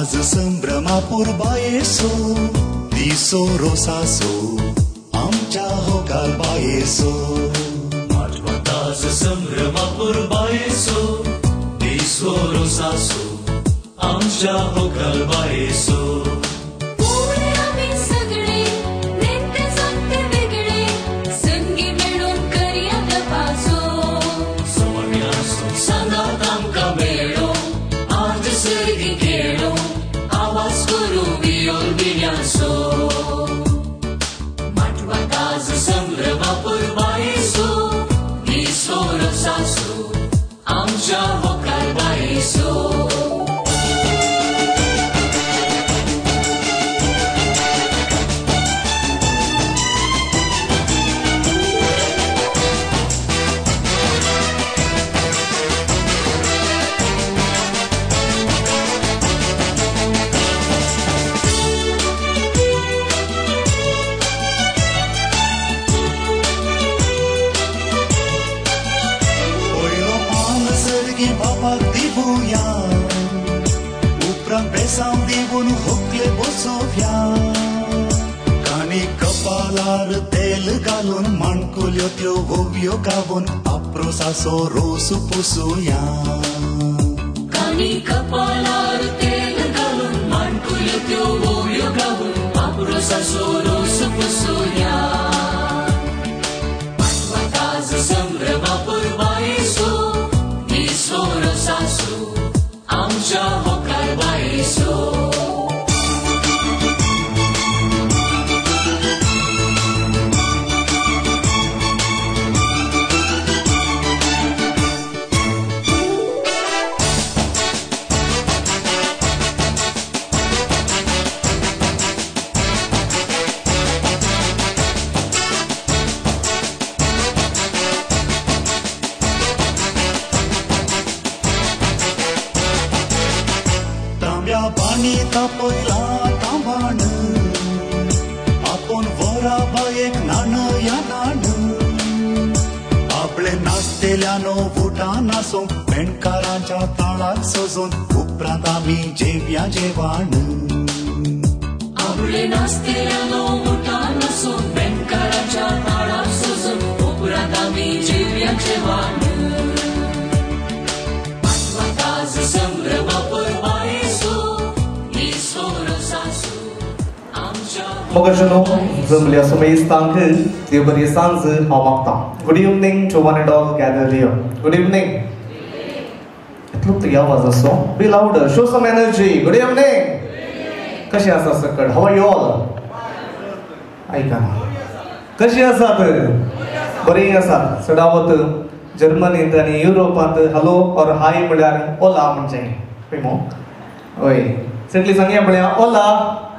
आज संभ्रमापूर बायेसो दिसो रोसासो आमच्या होकार बायेसो आठवत आज संभ्रमापूर बायेसो दिसो रोसासो आमच्या होकार बायेसो कपालार तेल घालून माणकुल्यो त्यो गोव्यो गावून आप्रोसासो रोस पुसूया कपालार तेल घालून माणकुल्यो त्यो गोव्यो गावून आप्रोसासो रोस पुसूया आठवताज संभ्रमापूर बायेसो दिसो रोसासो आमच्या होकार बायेसो पाणी तापतला तांबाण आपण वरा बायेक नाण या नाण आपले नाचतेल्यानो फुटा नासो मेणकारांच्या ताळाक सजून उपरांत आमी जेवया जेवाण आपले नाचतेल्यानो फुटा नासो मेणकारांच्या ताळाक सजून उपरांत आमी जेवया जेवाण आठवताज संभ्रमापूर Mogashano, Zumlia Sumis Tank, Dibari Sans, Hamakta. Good evening to one and all gathered here. Good evening. It looked like was a song. Be louder, show some energy. Good evening. Kashi asa sakad. How are you all? I can. Kashi asa Bari asa. Sadawat Germany and Europe and hello or hi Madar. Hola Manjay. Pimo. Oi. Simply Sangya Madia. Hola.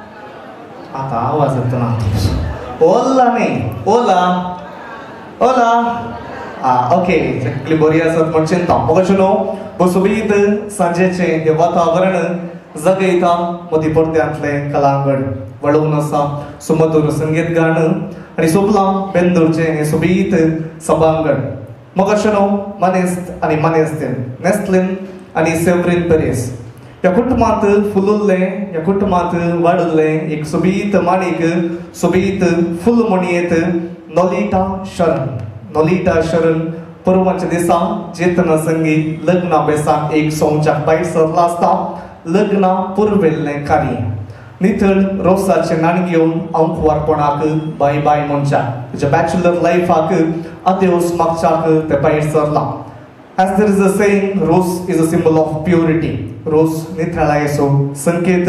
आता आवाज येतो ना ओला नाही ओला ओला okay सगळी बरी आसात म्हण चिंता बघून बसोबीत सांजेचे हे वातावरण जगयता मदी पडद्यांतले कलांगड वळवून आसा सुमधुर संगीत गाणं आणि सोपला बेंदूरचे हे सोबीत सभांगड मगाशनो मनेस्त आणि मनेस्तीन नेस्लिन आणि सेव्हरिन पेरेस या कुटुंबात फुलुल्ले या कुटुंबात वाढुल्ले एक सोबीत माणिक सोबीत फुलमणीयेत नोलिटा शरण परवांच्या दिसा चेतना संगीत लग्ना बेसाक एक सोंचाक भायर सरला आसता लग्ना पुरवेल्ले कार्य नितळ रोसाचे नाण घेवन अंक वारपणाक बाय बाय म्हणच्या तुज्या बॅचलर लायफाक आदेवस मागच्याक ते भायर सरला As there is a saying, rose is a symbol of purity. Rose निथळायेचो संकेत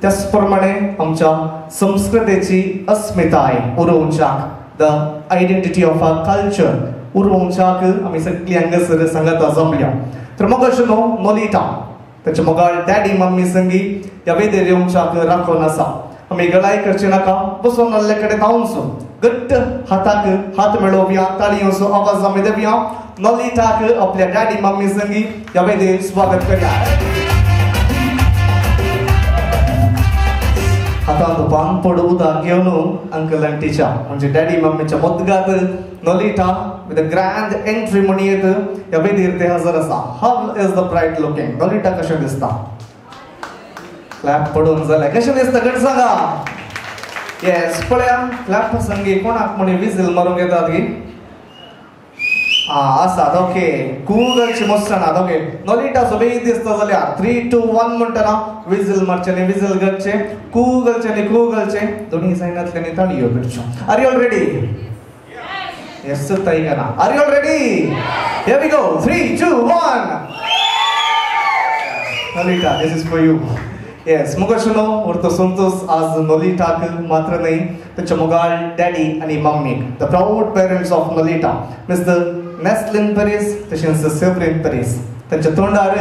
त्याचप्रमाणे आमच्या संस्कृतीची अस्मिताय उरोवंचाक the identity of our culture उरोवंचाक आमी सगळी हांगासर सांगता जमल्या तर मग अशनो नोलिटा त्याचे मोगाळ डॅडी मम्मी संगी ह्या वेदेर येवंचाक राखून आसा आमी गळाय करचे नाका बसून नाल्ले कडेन धांवचो घट्ट हाताक हात मेळोवया ताळयोचो आवाज आमी देवया नोलिटाक आपल्या डॅडी मम्मी संगी ह्या वेदेर स्वागत करया हातांत पान पड उदक घेवन अंकल आंटीच्या म्हणजे डॅडी मम्मीच्या मुद्गात Nolita with a grand entry म्हणयत ह्या वेदेर ते हजर आसा how is the bride looking Nolita कशें दिसता क्लॅप पडून झालाय. कशें दिसता गट सांगा. येस पळया क्लॅप प्रसंगी कोणाक म्हणी विजील मारूंक येतात गी. आसात ओके. कूगलची मोस्टनात ओके. नोलिटा सोबीत दिसता जाल्यार 3, 2, 1 म्हणटना विजील मारचें विजील करचें. कूगलचें दोन्ही सायनातल्यानी ताळयो भिडच्यो. Are you all ready? Yes, Taigana. Are you all ready? Here we go. 3, 2, 1. Nolita, this is for you. Yes, मुगशनो उरतो संतोष आज नोलिटा मात्र नाही त्याच्या मुगाल डॅडी आणि mummy the proud parents of Nolita mister Neslin Peres तशेंच सेव्हरिन पेरेस त्यांच्या तोंडार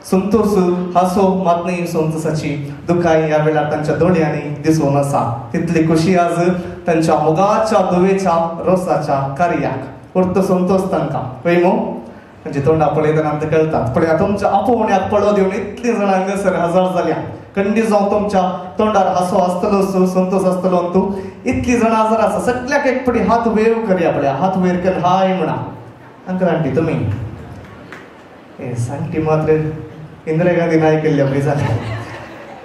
संतोष हासो मात नाही संतोषाची दुखाई या वेळा त्यांच्या दोळ्यांनी दिसून आसा. तितली खुशी आज त्यांच्या मुगाच्या दुवेच्या रोसाच्या कार्याक उरतो संतोष तांकां वैमो म्हणजे तोंडा पळयतना आमकां कळतात. पण तुमच्या आपोवण्याक पळो दिवन इतली जाणां हांगासर हजर जाल्या. खंडी जावं तुमच्या तोंडार हासो आसतलो संतोष आसतलो तूं इतली जाणां हजर आसा. सगळ्याक एक पटी हात वेव करया पळया. हात वयर कर हाय म्हणा. अंकल आंटी तुमी येस आंटी मात्र इंदिरा गांधी नायक केल्ल्या बरी जाल्या.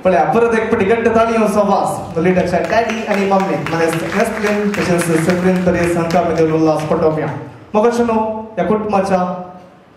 पळया परत एक पटी गट्ट ताळयो सवास नोलिटाच्या डॅडी आणि मम्मी नेस्लिन तशेंच सेव्हरिन पेरेस हांकां भितर उल्हास पटोवया. मगशनो ह्या कुटुंबाच्या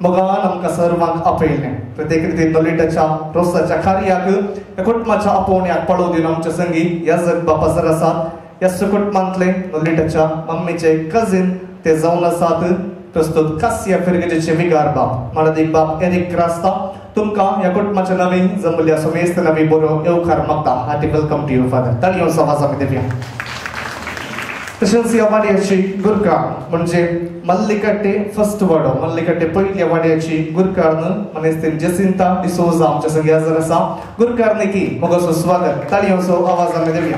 मोगान आमकां सर्वांक आपयलें. प्रत्येक रितीन नोलिटाच्या रोसाच्या कार्याक ह्या कुटुंबाच्या आपोवण्याक पळो दिवन आमचे संगी ह्या जग बापासर आसात. ह्या कुटुंबांतले नोलिटाच्या मम्मीचे कझिन ते जावन आसात प्रस्तुत कासिया फेर्गेजेचे विगार बाप माळदीक बाप एरिक क्रास्ता. तुमकां ह्या कुटुंबाच्या नवीन जमल्या समेस्त नवी बरो येवकार मागता. Hearty welcome to you father. ताळयो सवास आमी दिवया. तशेंच ह्या वाड्याची गुरका म्हणजे मल्लिकट्टे फर्स्ट वाडो मल्लिकट्टे पयल्या वाड्याची गुरकारन मनेस्तीन जेसिंता डिसोजा आमच्या संगी हजर आसा. गुरकारनिकी मोगसो स्वागत. ताळयोचो आवाज आमी दिवया.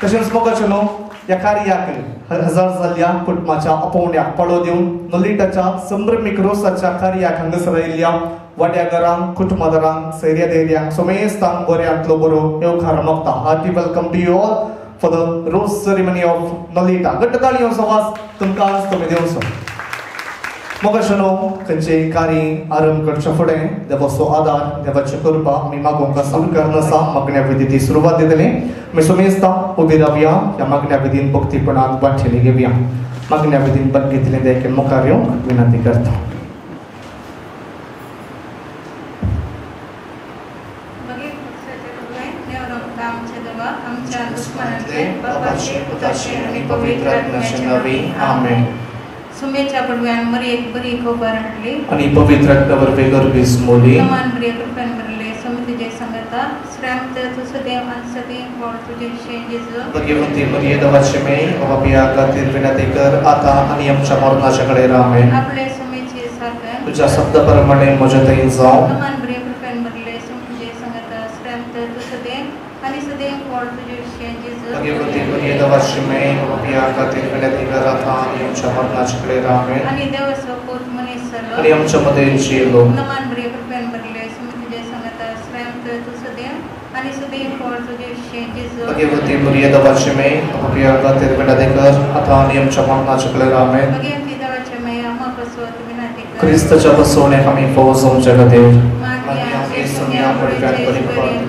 तशेंच मोगचनो ह्या कार्याक हजर जाल्ल्या कुटुंबाच्या आपोवण्याक पळो दिवन नोलिटाच्या संभ्रमीक रोसाच्या कार्याक हांगासर आयिल्ल्या वाड्यागरांक कुटुंबदारांक सैर्या धैर्यांक समेस्तांक बऱ्यांतलो बरो येवकार मागता. Hearty welcome to you all for the rose ceremony of Nolita. गट्ट ताळयो सवास तुमकां तुमी दिवचो. मोगशनो खंयचे कार्य आरंभ करचे फुडें देवाचो आदार देवाची कृपा आमी मागूंक आसा. करनासा मागण्या विधीची सुरवात दितली. आमी समेस्तां उबी रावया. ह्या मागण्या विधीन भक्तीपणांत वांटेली घेवया. मागण्या विधीन पद घेतले देखील मुखार येवंक विनंती करता. आमच्या दुश्मनांचे बापाचे पुताचे आणि पवित्र आत्म्याचे नावे आमेन. सुमेच्या पडव्यान मरी एक बरी खबर हाडली आणि पवित्र आत्म्यावर बेगरबीस मोली. समान बरी कृपेन भरले समितीचे संगता श्रांत तुसदेव अंसदे गोड तुझे शेंजेज भगवंती मरिये देवाचे मे बापिया खातीर विनंती कर आता आणि आमच्या मरणाच्या कडेन आमेन. आपले सुमेचे सारखे तुझ्या शब्दाप्रमाणे म्हज्या थंय जावं. समान बरी कृपेन भरले समितीचे संगता श्रांत तुसदेव आणि सदैव गोड तुझे शेंजेज भगवंती मरिये देवाचे मे बापिया खातीर विनंती कर आता आणि आमच्या मरणाच्या कडेन आमेन. आणि देवाचो पूत मनीस सर्व आणि आमच्या मध्ये जिलो नमान बरी कृपेन भरले समितीचे संगता श्रांत तुसदेव आणि सदैव गोड तुझे शेंजेज भगवंती मरिये देवाचे मे बापिया खातीर विनंती कर आता आणि आमच्या मरणाच्या कडेन आमेन. भगवंती देवाचे मे आम्हा बसवत विनंती कर. क्रिस्ताच्या बसवण्याक आमी फोवोन जगदेव मागण्या येसुया पडव्यान परिपूर्ण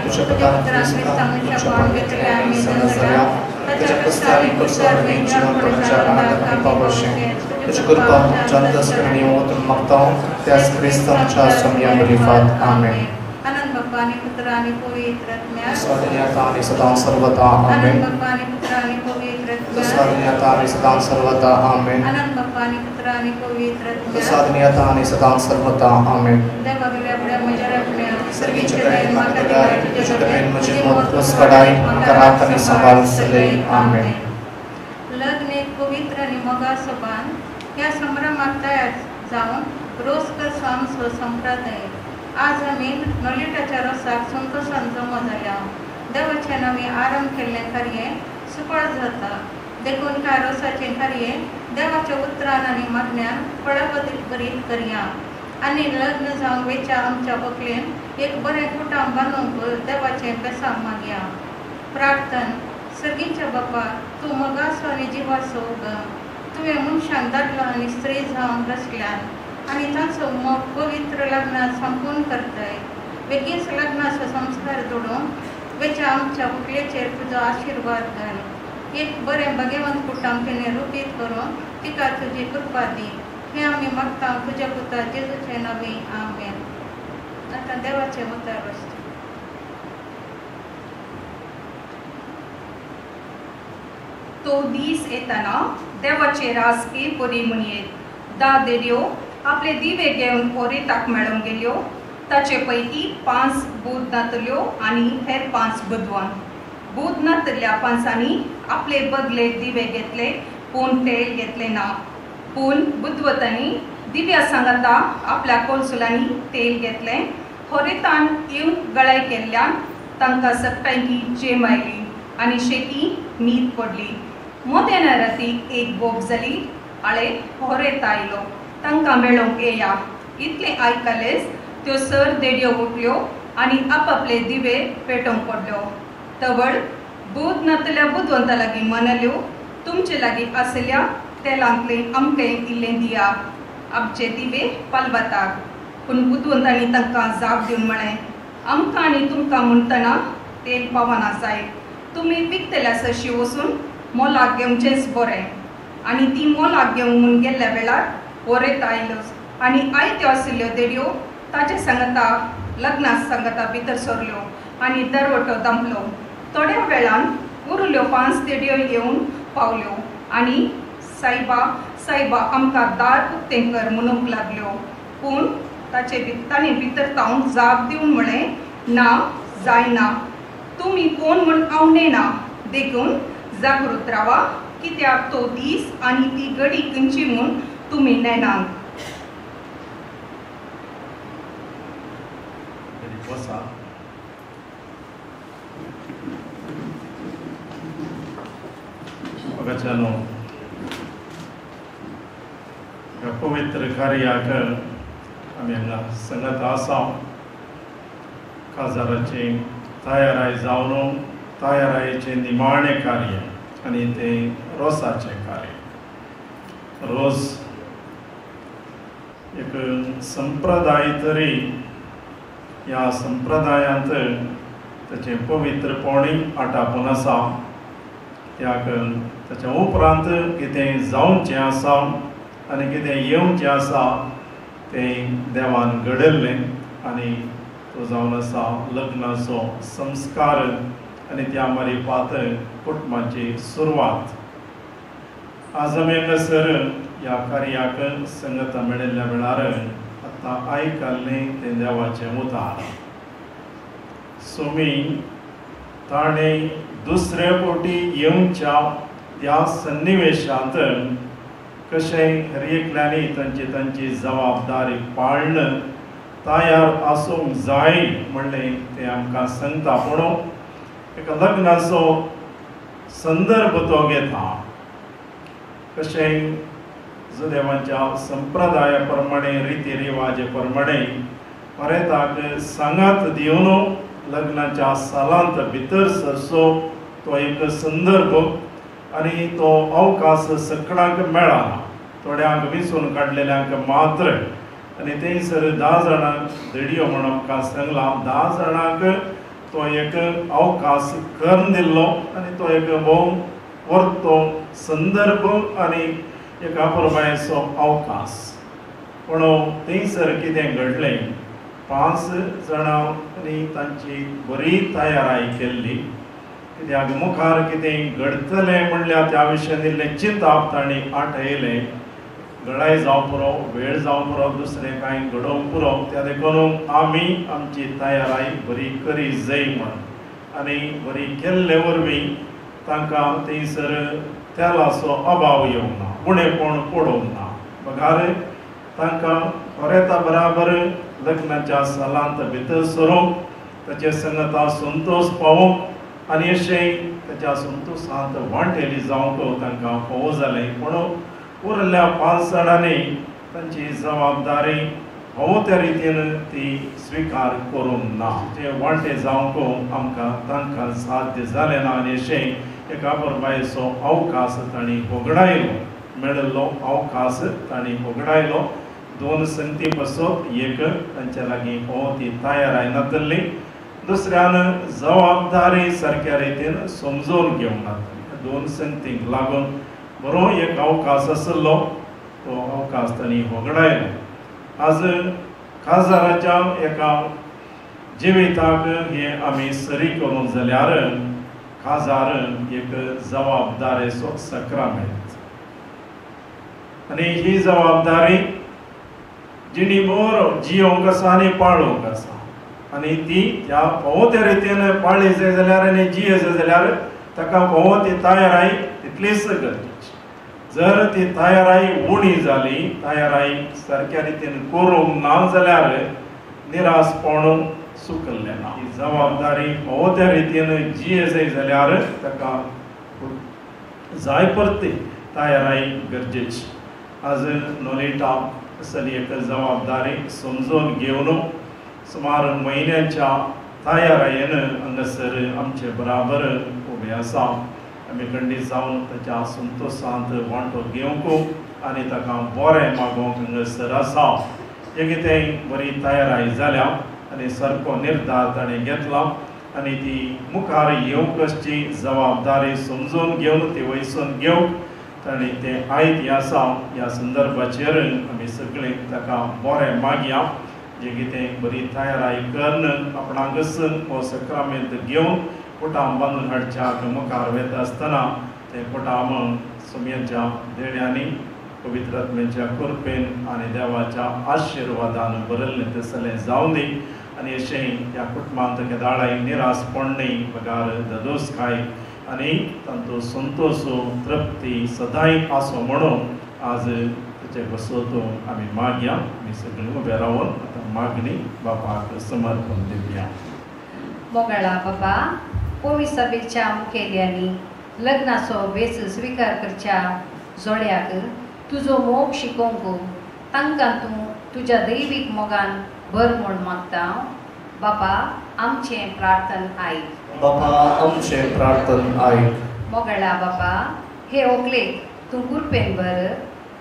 तुझ्या पत्रांत ख्रिस्तांच्या पावन घेतल्या आम्ही जगल्या त्याच्या कष्टाने कुसार वेंच्या पडच्या आनंदात पावशे तुझी कृपा चंदस करणी होतून मागता त्यास ख्रिस्तांच्या समयावरी फात आमेन. आनंद बाप्पा आणि पुत्र आणि पवित्र आत्म्या स्वाधीनता आणि सदा सर्वदा आमेन. आनंद बाप्पा आणि पुत्र आणि पवित्र आत्म्या स्वाधीनता आणि सदा सर्वदा आमेन. आनंद बाप्पा आणि पुत्र आणि पवित्र आत्म्या स्वाधीनता आणि सदा सर्वदा आमेन. देवा गेल्या आपल्या मजा आपल्या सर्गीच्या गायन माता गाय तुझ्या गायन म्हणजे मोत पसकडाय करात आणि संभाळ सले आमेन. लग्न एक पवित्र आणि मोगा सोबान या संभ्रमात तयार जाऊन रोज कसो आमचो संप्रदाय आज आमी नोलिटाच्या रोसाक संतोशान जमो जाल्या. देवाचे नवी आरंभ केल्ले कार्य सुफळ जाता. देखून काय रोसाचे कार्य देवाच्या उतरान आनी मागण्यान फळावतीत बरीत करया. आनी लग्न जावंक वेच्या आमच्या व्हंकलेन एक बरें कुटाम बांदूंक देवाचें बेसांव मागया. प्रार्थन सर्गीच्या बापा तूं मोगासो आनी जिवासो उगम तुवें मनशांक दादलो आनी स्त्री जावन रचल्यान आनी तांचो मोग पवित्र लग्नात संपूर्ण करताय. बेगीच लग्नाचो संस्कार जोडून वेच्या आमच्या व्हंकलेचेर तुजो आशिर्वाद घाल. एक बरें भगेवंत कुटुंब तिणें रुपीत करून तिका तुजी कृपा दी. हें आमी मागता तुज्या पुता जेजूचे नवी. आमेन. आतां देवाचें उतर वाचता. तो दीस येताना देवाचे रासके बरी म्हणयेत. धा देडयो आपले दिवे घेवन ओरेताक मेळूंक गेल्यो. ताचे पैकी 5 बूद नातल्यो आनी हेर 5 बुधवान. बूद नातल्या 5 आपले बदले दिवे घेतले पूण तेल घेतले ना. पूण बुधवतांनी दिव्या सांगाता आपल्या कोलसुलांनी तेल घेतले. होरेतान येवन गळाय केल्ल्यान तांकां सकटांकी जेम आयली आनी शेकी न्हीद पडली. मोदेना रातीक एक बोब जाली. आळे होरेत आयलो. तांकां मेळोंक येया. इतले आयकलेच त्यो सर देडयो उठल्यो आनी आपापले दिवे पेटोवंक पडल्यो. तवळ बूद नातल्या बुधवंता लागीं म्हणल्यो, तुमचे लागीं आसल्या तेलांतले आमकां इल्लें दिया. आमचे दिवे पालवतात. पूण बुधवंतांनी तांकां जाप दिवन म्हळें, आमकां आनी तुमकां म्हणटना तेल पावना जाय. तुमी विकतल्या सरशी वचून मोलाक घेवचेंच बरें. आनी ती मोलाक घेवंक म्हूण गेल्ल्या वेळार वरेत आयल्योच आनी आयत्यो आशिल्ल्यो देडयो ताचे सांगता लग्नाक सांगता भितर सरल्यो आनी दरवटो दंपलो. थोड्या वेळान उरल्यो 5 देडयो येवन पावल्यो आनी सायबा सायबा आमकां दार उक्तें कर म्हणूंक लागल्यो. पूण तांणी भितर तावन जाप दिवन म्हळें, ना जायना. तुमी कोण म्हूण हांव नेना. देखून जागृत रावा, कित्याक तो दीस आनी ती घडी खंयची म्हूण तुमी नेनात. पवित्र कार्याक आमी हांगा सांगत आसा. काजाराची तयाराय जावन तयारायेचें निमाणें कार्य आनी तें रोसाचें कार्य. रोस एक संप्रदाय तरी ह्या संप्रदायांत ताचें पवित्रपणी आटापून आसा. त्याक ताच्या उपरांत कितें जावचें आसा आनी कितें येवचें आसा तें देवान घडयल्लें आनी तो जावन आसा लग्नाचो संस्कार आनी त्या मारिफात कुटुंबाची सुरवात. आज आमी हांगासर ह्या कार्याक संगता मेळिल्ल्या वेळार आतां आयकल्लें तें देवाचें उतार. सोमी ताणें दुसरे फावटी येवच्या त्या सन्निवेशांत कशें हर एकल्यानी तांची जबाबदारी पाळन तयार आसूंक जाय म्हणलें तें आमकां सांगता. पूण एका लग्नाचो संदर्भ तो घेता. कशें देवाच्या संप्रदाया प्रमाणे रिती रिवाजे प्रमाणे परेताक सांगात दिवन लग्नाच्या सालांत भितर सरसो तो एक संदर्भ आनी तो अवकाश सगळ्यांक मेळना. थोड्यांक विचून काडलेल्यांक मात्र. आनी थंयसर 10 जाणांक देडयो म्हणून आमकां सांगला. 10 जाणांक तो एक अवकाश करून दिल्लो आनी तो एक भोव व्हरतो संदर्भ आनी एका प्रमाणेचो अवकाश. पूण थंयसर कितें घडलें, 5 जाणांनी तांची बरी तयाराय केल्ली. कित्याक मुखार कितें घडतलें म्हणल्यार त्या विशयान इल्लें चिंतप तांणी आठयलें. गळाय जावं पुरो, वेळ जावं पुरो, दुसरें कांय घडोवंक पुरो, त्या देखून आमी आमची तयाराय बरी करी जाय म्हण. आनी बरी केल्ले वरवीं तांकां थंयसर तेलाचो अभाव येवंक ना, उणेपण पडोवंक ना. बगार तांकां बरेता बराबर लग्नाच्या सालांत भितर सरूंक ताचे संगता संतोश पावोवंक आनी अशें ताच्या संतोशांत वांटेली जावंक तांकां फोव जालें. पूण उरल्या 5 जाणांनी तांची जबाबदारी हो त्या रितीन ती स्विकार करूंक ना. ते वांटे जावंक आमकां तांकां साध्य जालें ना. आनी अशें एका बरबायचो अवकाश तांणी वगडायलो. मेळिल्लो अवकाश तांणी वगडायलो. दोन संगती बसप एक तांच्या लागीं हो ती तयाराय नातल्ली दुसऱ्यान जबाबदारी सारक्या रितीन समजून घेवंक नातली दोन संगतींक लागून बरो एक अवकाश आसलो तो अवकाश तांणी वगडायलो आज काजाराच्या एका जिविताक हे आमी सरी करूं जाल्यार काजार एक जबाबदारेचो सक्रामेंत आनी ही जबाबदारी जिणीभर जियोंक आसा आनी पाळोवंक आसा आनी ती ह्या हो त्या रितीन पाळली जाय जाल्यार आनी जिये जाय जाल्यार ताका हो ती तयाराई तितलीच गरजेची जर ती तयाराई उणी जाली तयाराई सारक्या रितीन करूंक ना जाल्यार निराशपण सुकल्लें ना ही जबाबदारी हो त्या रितीन जिये जाय जाल्यार ताका जाय परती तयाराई गरजेची आज नोलिटा असली एक जबाबदारी समजून घेवन सुमार म्हयन्याच्या तयारेन हांगासर आमचे बराबर उबे आसा आमी खंडीत जावन ताच्या संतोशांत वांटो घेवंक आनी ताका बरें मागोवंक हांगासर आसा हे कितें बरी तयाराय जाल्या आनी सारको निर्धार ताणें घेतला आनी ती मुखार येवपाची जबाबदारी समजून घेवन ती वयसून घेवंक ताणें तें आयज आसा ह्या संदर्भाचेर आमी सगळीं ताका बरें मागया जे कितें बरी तयाराय करून आपणाकच हो सक्रामेंत घेवन पोटां बांदून हाडच्या मुखार वता आसतना तें पोटां सुमयेच्या देण्यांनी पवित्र आत्म्याच्या कृपेन आनी देवाच्या आशिर्वादान भरल्लें तसलें जावं दी आनी अशें ह्या कुटुंबांत केदाळाय निराशपण न्ही पगार ददोसकाय आनी तांचो संतोष तृप्ती सदांय आसो म्हणून आज ताचे बसोतो आमी मागया आमी सगळीं उबे रावन आतां मागणी बापाक समर्पण दिवया मोगळा बाबा पवित्र सभेच्या मुखेल्यांनी लग्नाचो बेस स्विकार करच्या जोड्याक तुजो मोग शिकोवंक तांकां तूं तुज्या दैवीक मोगान भर म्हूण मागता बापा आमचें प्रार्थन आयक बापा आमचे प्रार्थन आयक मोगळा बापा हे ओकलेक तूं कृपेन भर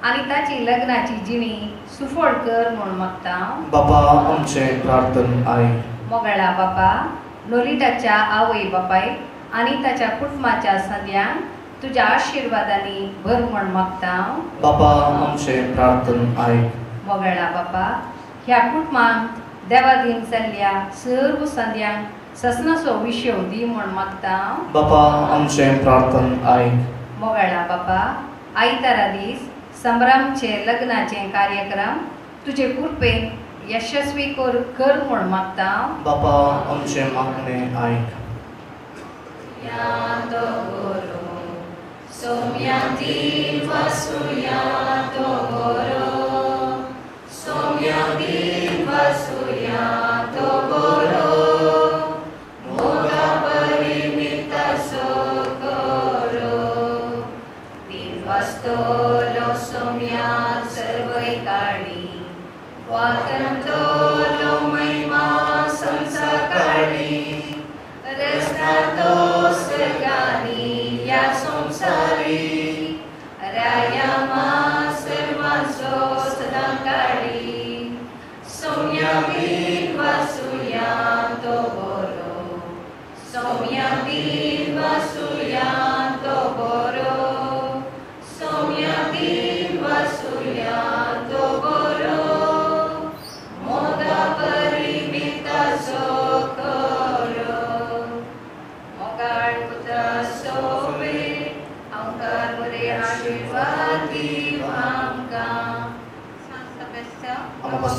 आनी ताची लग्नाची जिणी सुफळ कर म्हूण मागता बापा आमचे प्रार्थन आयक मोगळा बापा नोलिटाच्या आवय बापाय आनी ताच्या कुटुंबाच्या सद्यांक तुज्या आशिर्वादांनी भर म्हूण मागता बापा आमचे प्रार्थन आयक मोगळा बापा ह्या कुटुंबांत देवाधीन जाल्ल्या सर्व संद्यांक ससनाचो विशय दी म्हूण मागता बापा आमचे प्रार्थन आयक मोगळा बापा आयतारा दीस संभ्रमचे लग्नाचे कार्यक्रम तुजे कृपेन यशस्वी कर म्हूण मागता बापा आमचे मागणे आयक सोम्याती वासुया तो गोरो सोम्याती वासुया तो गोरो मोगा परिमिता सो करो दिवस्तोलो सोम्या सर्वै काळी वातंतोलो महिमा संसाकाळी रस्तातो स्वर्गानी या संसारी रायामा सर्वांचो सदांकाळी सौम्याबीन वासुया तो बरो सौम्याबीन वासुया तो बरो सौम्याबीन वासुया तो बरो मोगा परिमिता सो करो मोगाळ पुत्र सोबे अंकार बरे आशीर्वाद दी आमकां सभेच्या आम्हाला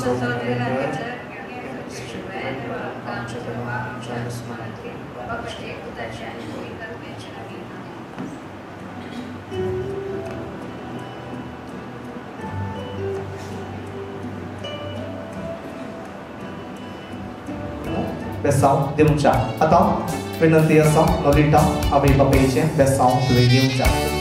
बेसांव दिवच्या आता विनंती आसा नोलिटा आवय बापायचे बेसांव तुवें दिवच्या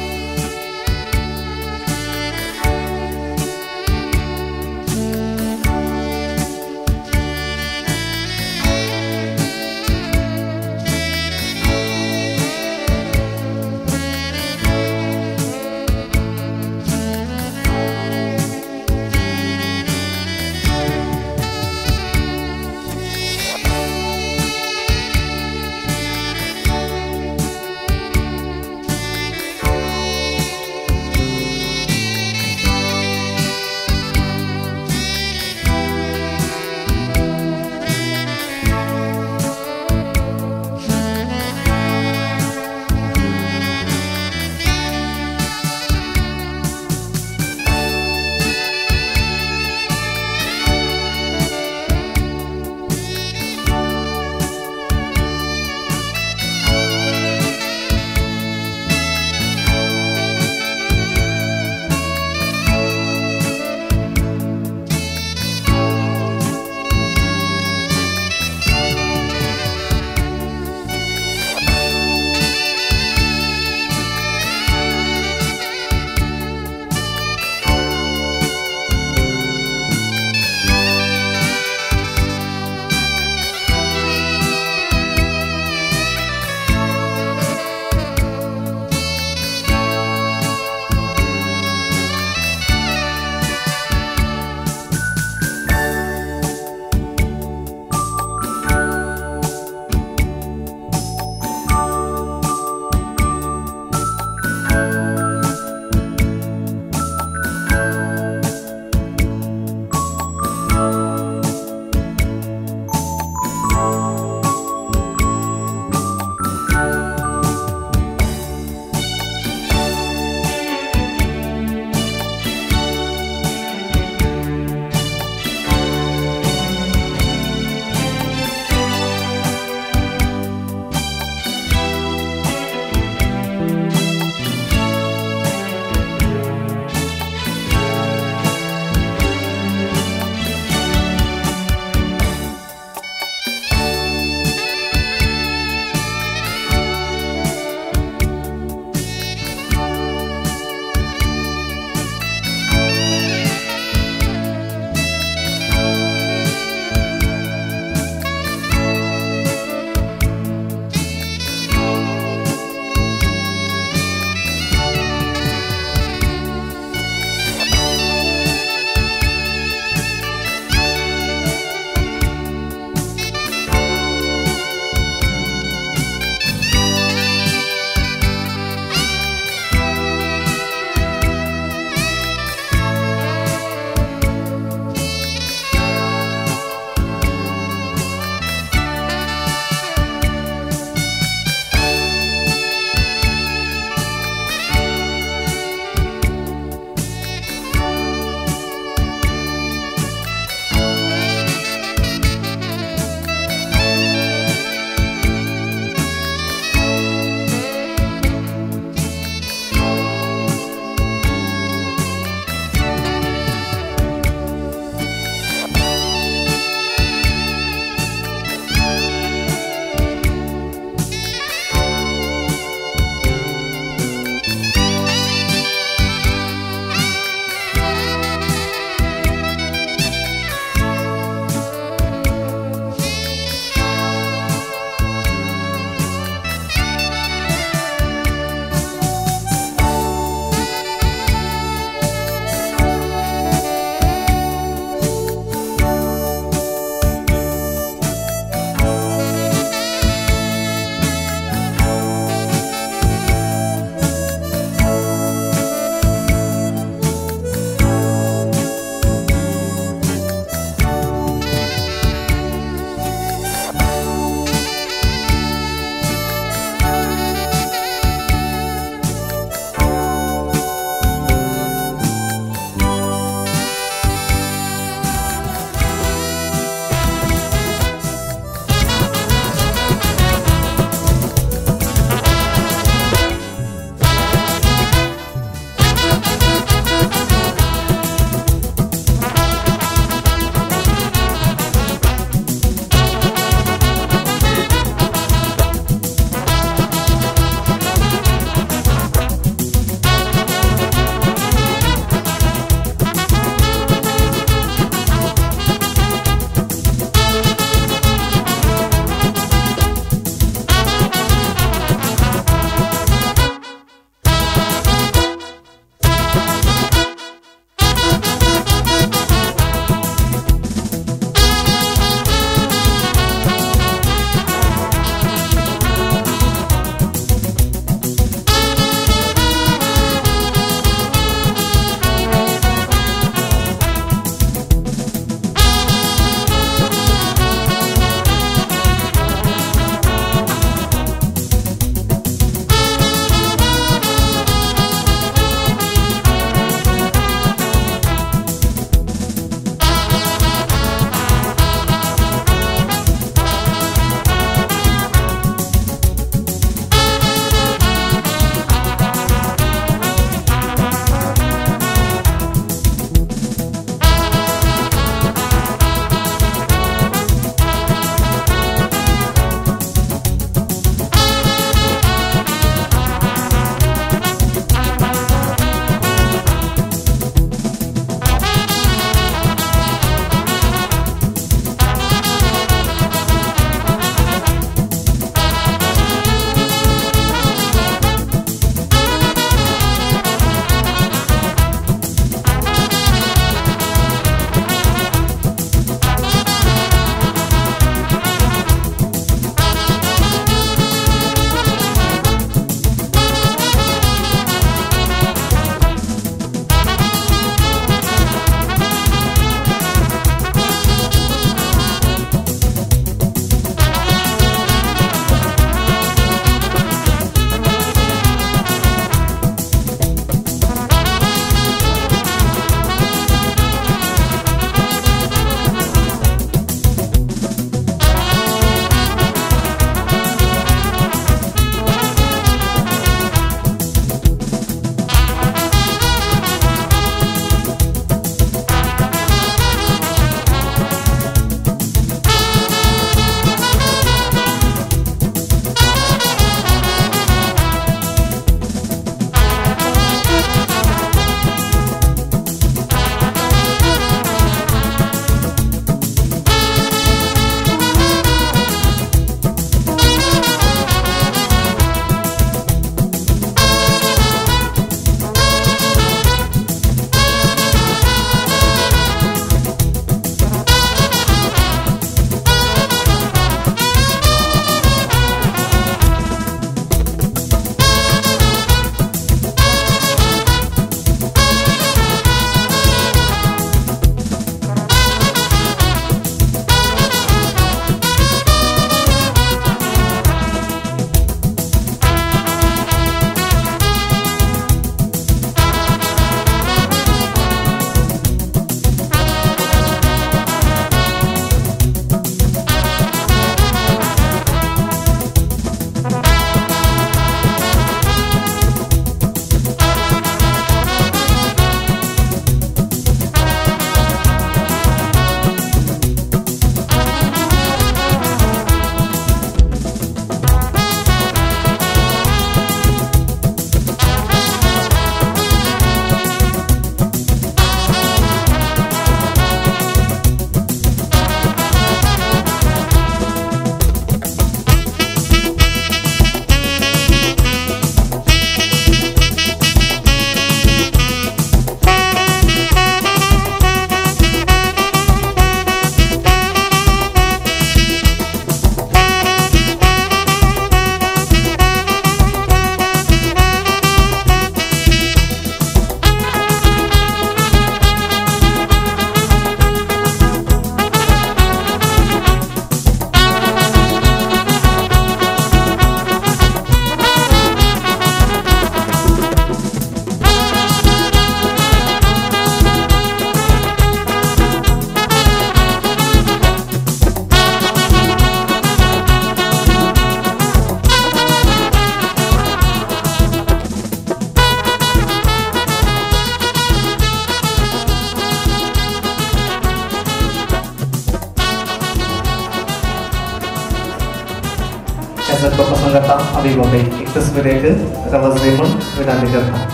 सगळं प्रसंग आता अभिभावक एक तस्वीर एक रवाज दे म्हणून विनंती करता.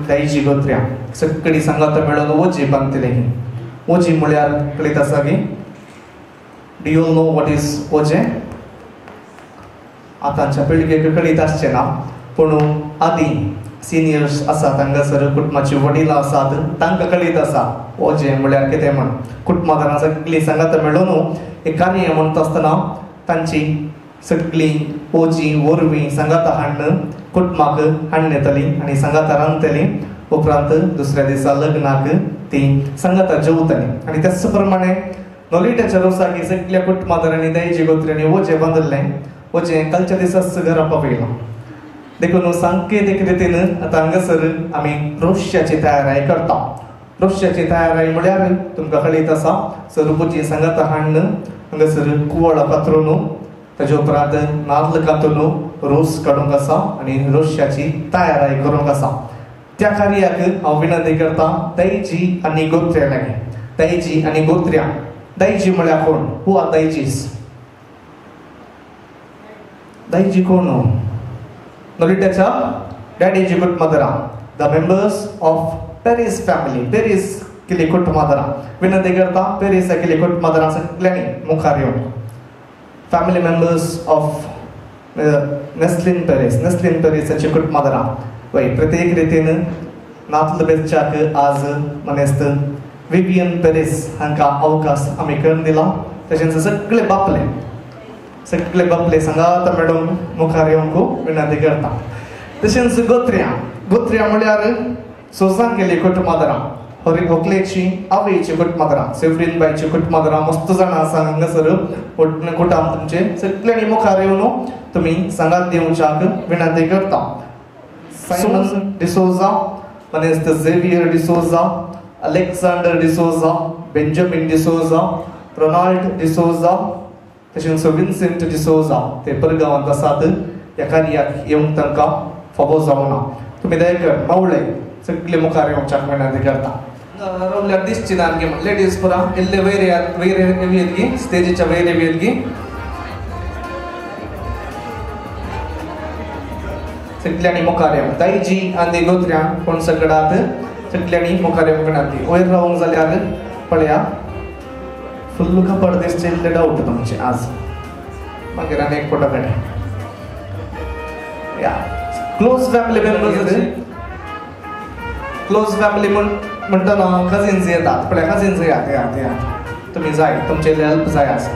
दाईजी गोत्र्या सगळी सांगात मेळून ओजी बांधतले ओजी म्हळ्यार कळीत आसा की do you know what is ओजे. आतांच्या पिळगेक कळीत आसचे ना पूण आदी सिनियर्स आसात हांगासर कुटुंबाची वडीलां आसात तांकां कळीत आसा ओजे म्हळ्यार कितें म्हण. कुटुंबांतल्यान सगळी सांगात मेळून एक कार्य म्हणटा आसतना तांची सगळी ओजी वरवीं सांगात हाडून कुटुंबाक हाडून येतली आनी सांगात रांदतली. उपरांत दुसऱ्या दिसा लग्नाक ती सांगात जेवतली आनी त्याच प्रमाणे नोलिटाच्या रोसाक सगळ्या कुटुंबांतल्यानी दाईजी गोत्र्यांनी ओजे बांदले. ओजे कालच्या दिसाच घरा पावयलो देखून सांकेतीक रितीन आतां हांगासर आमी रोश्याची तयारी करता. रोश्याची तयारी म्हळ्यार तुमकां कळीत आसा सरपुची सांगात हाडून हांगासर कुवळ कातरून ताजे उपरांत नाल्ल कातून रोस काडूंक आसा आनी रोश्याची तयारी करूंक आसा. त्या कार्याक हांव विनंती करता दाईजी आनी गोत्र्या लागीं. दाईजी आनी गोत्र्या. दाईजी म्हळ्यार कोण? Who are दाईजीस? दाईजी कोण? नोलिटाच्या डॅडीजी कुटुंबादरा द मेंबर्स ऑफ पेरीस फॅमिली. पेरीस केली कुटुंबादरा विनंती करता पेरीस केली कुटुंबादरा सगळ्यांनी मुखार येवन. फॅमिली मेंबर्स ऑफ नेस्लिन पेरीसाची कुटुंबादरा वय प्रत्येक रितीन नातल बेचाक आज मनेस्त विवियन पेरीस हांकां अवकाश आमी करून दिला. तशेंच सगळे बापले सांगात मेळून मुखार येवंक विनंती करता. तशेंच गोत्र्या म्हळ्यार सोसांग गेली कुटुंबादरा हरी भोकलेची आवयची कुटुंबादरा सेफ्रीन बायची कुटुंबादरा मस्त जाणां आसा हांगासर कुटाम तुमचे सगळ्यांनी मुखार येवन तुमी सांगात दिवच्याक विनंती करता. सायमन डिसोजा मनेस्त Xavier D'Souza Alexander D'Souza Benjamin D'Souza Ronald D'Souza तशेंच विन्सेंट डिसोजा ते परगांवांत आसात. ह्या कार्याक येवंक तांकां फावो जावना. तुमी दयेकर मावळे सगळे मुखार येवच्याक विनंती करता. रोवल्यार दिसची ना लेडीज पुरा इल्ले वयर येत गी स्टेजीच्या वयर येत गी. सगळ्यांनी मुखार येवं. दाईजी आनी गोत्र्या कोण सगळ्यात सगळ्यांनी मुखार येवंक विनंती. वयर रावंक जाल्यार पळया फुल्ल कपड दिसचे इल्ले डावट तुमचे आज. मागीर आनी एक फोटो काडया. या close family members. Close family म्हणटना कजिन्स येतात पळय कजिन्स येयात तुमी जाय तुमचे हेल्प जाय आसा.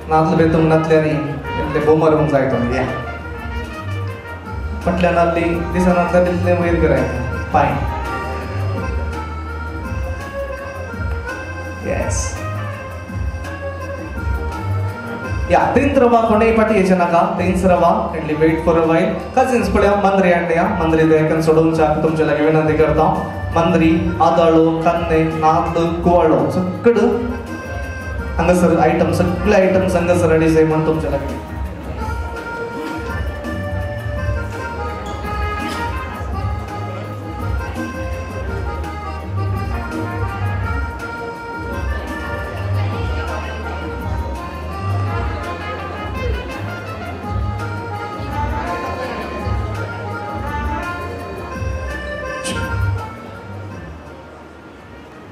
नातले बी तुम नातल्यार इल्ले बोमरूंक जाय तुमी. या म्हटल्यार नातली दिसनातल्यार इल्ले वयर कराय फायन. येस या तीन रवा कोणेय पाठी येचे नाका. तीन रवा एंडली wait for a while. Cousins पळया मंद्री हाडया. मंद्री दयेकन सोडूंच्याक तुमचे लागीं विनंती करता. मंद्री आदाळो कन्ने नाल्ल कुवाळो सगळं हांगासर आयटम सगळे आयटम्स हांगासर रेडी जाय म्हण तुमचे लागीं.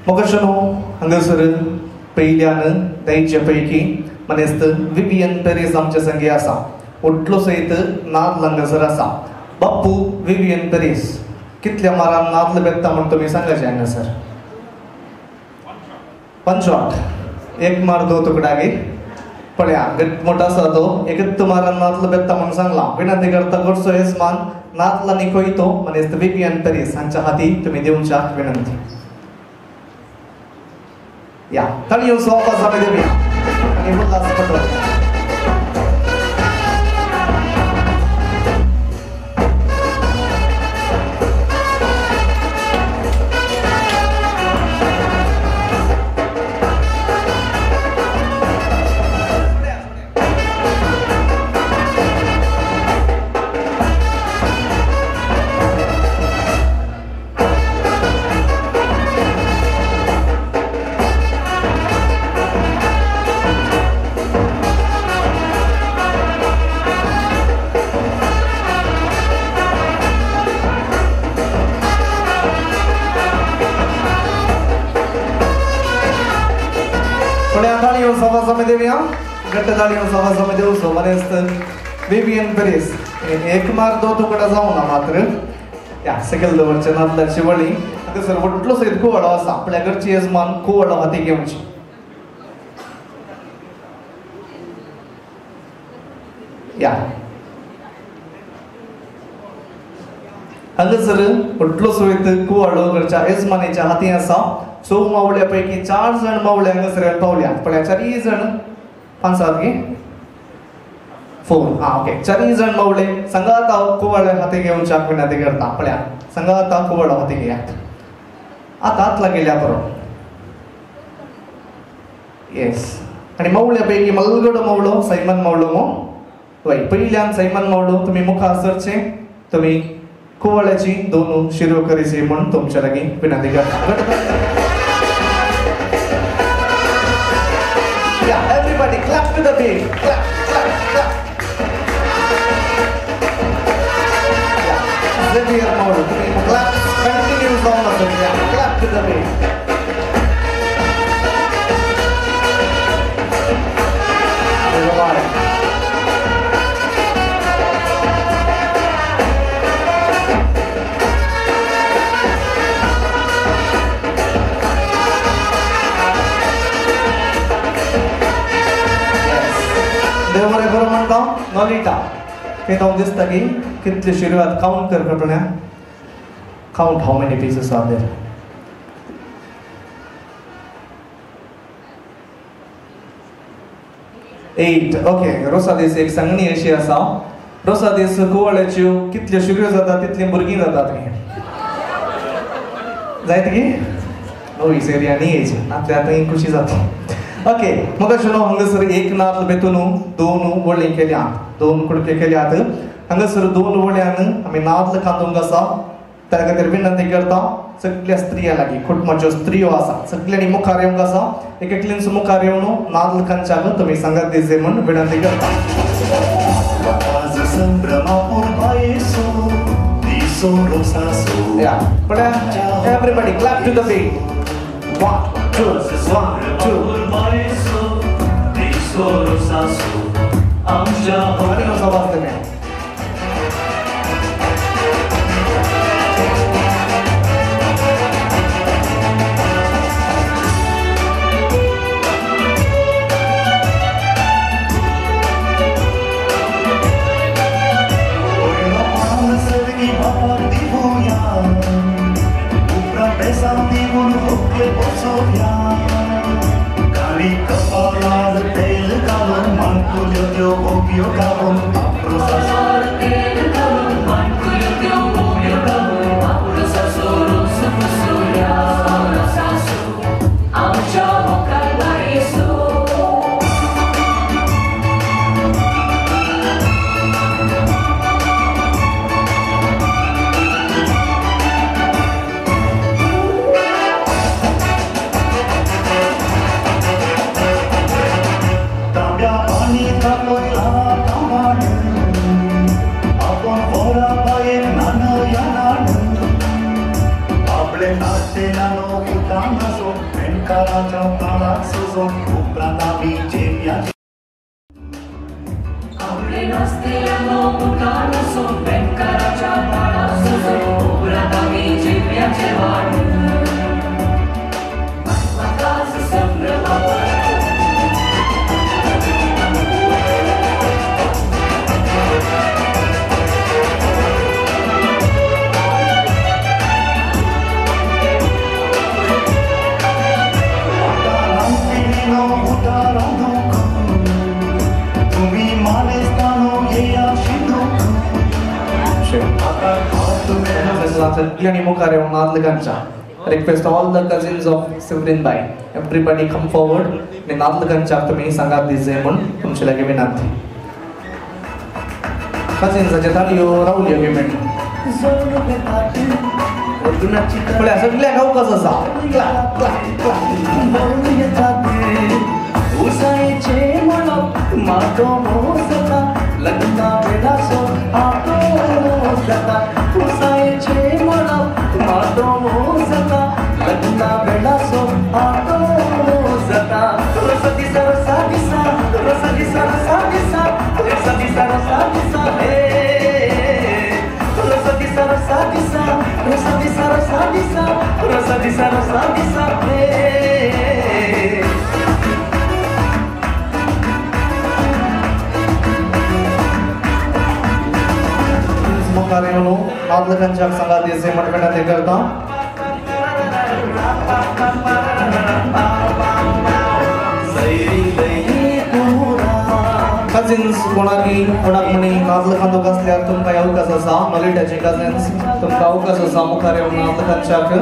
मोगशनो हांगासर पयल्यान दाईच्या पैकी मनेस्त विवियन पेरीस आमचे संगी आसा. उठलो सयत नाल्ल हांगासर आसा. बाप्पू विवियन पेरीस कितल्या मारान नाल्ल बेत्ता म्हण तुमी सांगाचे हांगासर? 5 एक मार 2 तुकडागे पळया मोठा आसा तो एकच मारान नाल्ल बेत्ता म्हण सांगला. विनंती करता गोडसो येजमान नाल्ल आनी कोयतो मनेस्त विवियन पेरीस हांच्या हाती तुमी दिवच्याक विनंती. या ताळयो स्वागत आमी देवया आनी उल्हास पटोवया. समय देऊया घट्ट ताळीनं समाजामध्ये देऊ सोमनेस्त विवियन पेरेस एक मार दो तुकडा जाऊ ना मात्र या सगळं दवरच्या नातलाची वळी आता सर वटलो सहित कोवळा असा आपल्या घरची यजमान कोवळा हाती घेऊची या हांगसर वटलो सहित कोवळो घरच्या यजमानीच्या हाती असा सो मावळ्यापैकी 4 जण मावळे हांगसर पावल्या पण या 4 जण पांचात गे फोन ओके 4 जण मावळे संगात कोवळे हाती घेऊन चाक विनंती करता आपल्या संगात कोवळा हाती घ्या आता आतला गेल्या बरोबर येस आणि मावळ्यापैकी मलगड मावळो सैमन मावळो मो वय पहिल्यान सैमन मावळो तुम्ही मुखा सरचे तुम्ही कोवळ्याची दोन शिरो करीचे म्हणून तुमच्या लागी विनंती करता Yeah, everybody clap to the beat. Clap, clap, clap. Yeah, Xavier Maudu. Clap, continues on the beat. Yeah, clap to the beat. Everybody. Deore बरोबर म्हणता नॉलिटा हे जाऊन दिसता की कितले शिरवात काउंट कर कपण्या count how many pieces are there 8 okay रोसादीस एक सांगणी अशी आसा रोसादीस कोवळ्याच्यो कितल्यो शिगऱ्यो जाता तितली भुरगीं जातात जायत की नोईस एरिया नी एज आपल्या आता खुशी जाता ओके मग शुनो हंगसर एक नातल बेतून 2 वळी केल्या 2 कुडके केल्यात हंगसर 2 वळ्यान आम्ही नातल कांदूंक आसा त्या खातीर विनंती करता सगळ्या स्त्रिया लागीं कुटुंबाच्यो स्त्रियो आसा सगळ्यांनी मुखार येवंक आसा एक एकलींच मुखार येवन नातल कांचाक तुमी सांगात दिजे म्हण विनंती करता या पण everybody clap to the beat 1 2 1 2 Vamos a abajo también. Request all the cousins of Sivrin Bai. Everybody come forward. मैं नातल कंचा तुम्ही सांगात दिजे म्हणून तुमच्या लागे विनंती. Cousins जतालियो राहुल एग्रीमेंट. पण सगळ्या गाव कसं सा? उसायचे मला मातो मोसता लग्ना वेळा सो आतो मोसता उसायचे मला मातो मोसता लग्ना वेळा सो आतो मोसता सरस्वती सरस्वती मुखार येऊन नातलकांच्या संघात दिसे मनविनंती करता कजिन्स कोणाकी कोणाक म्हणी नातलकां दोग असल्यार तुमकां अवकाश आसा नॉलेटाचे कजिन्स तुमकां अवकाश आसा मुखार येवन नातलकांच्याक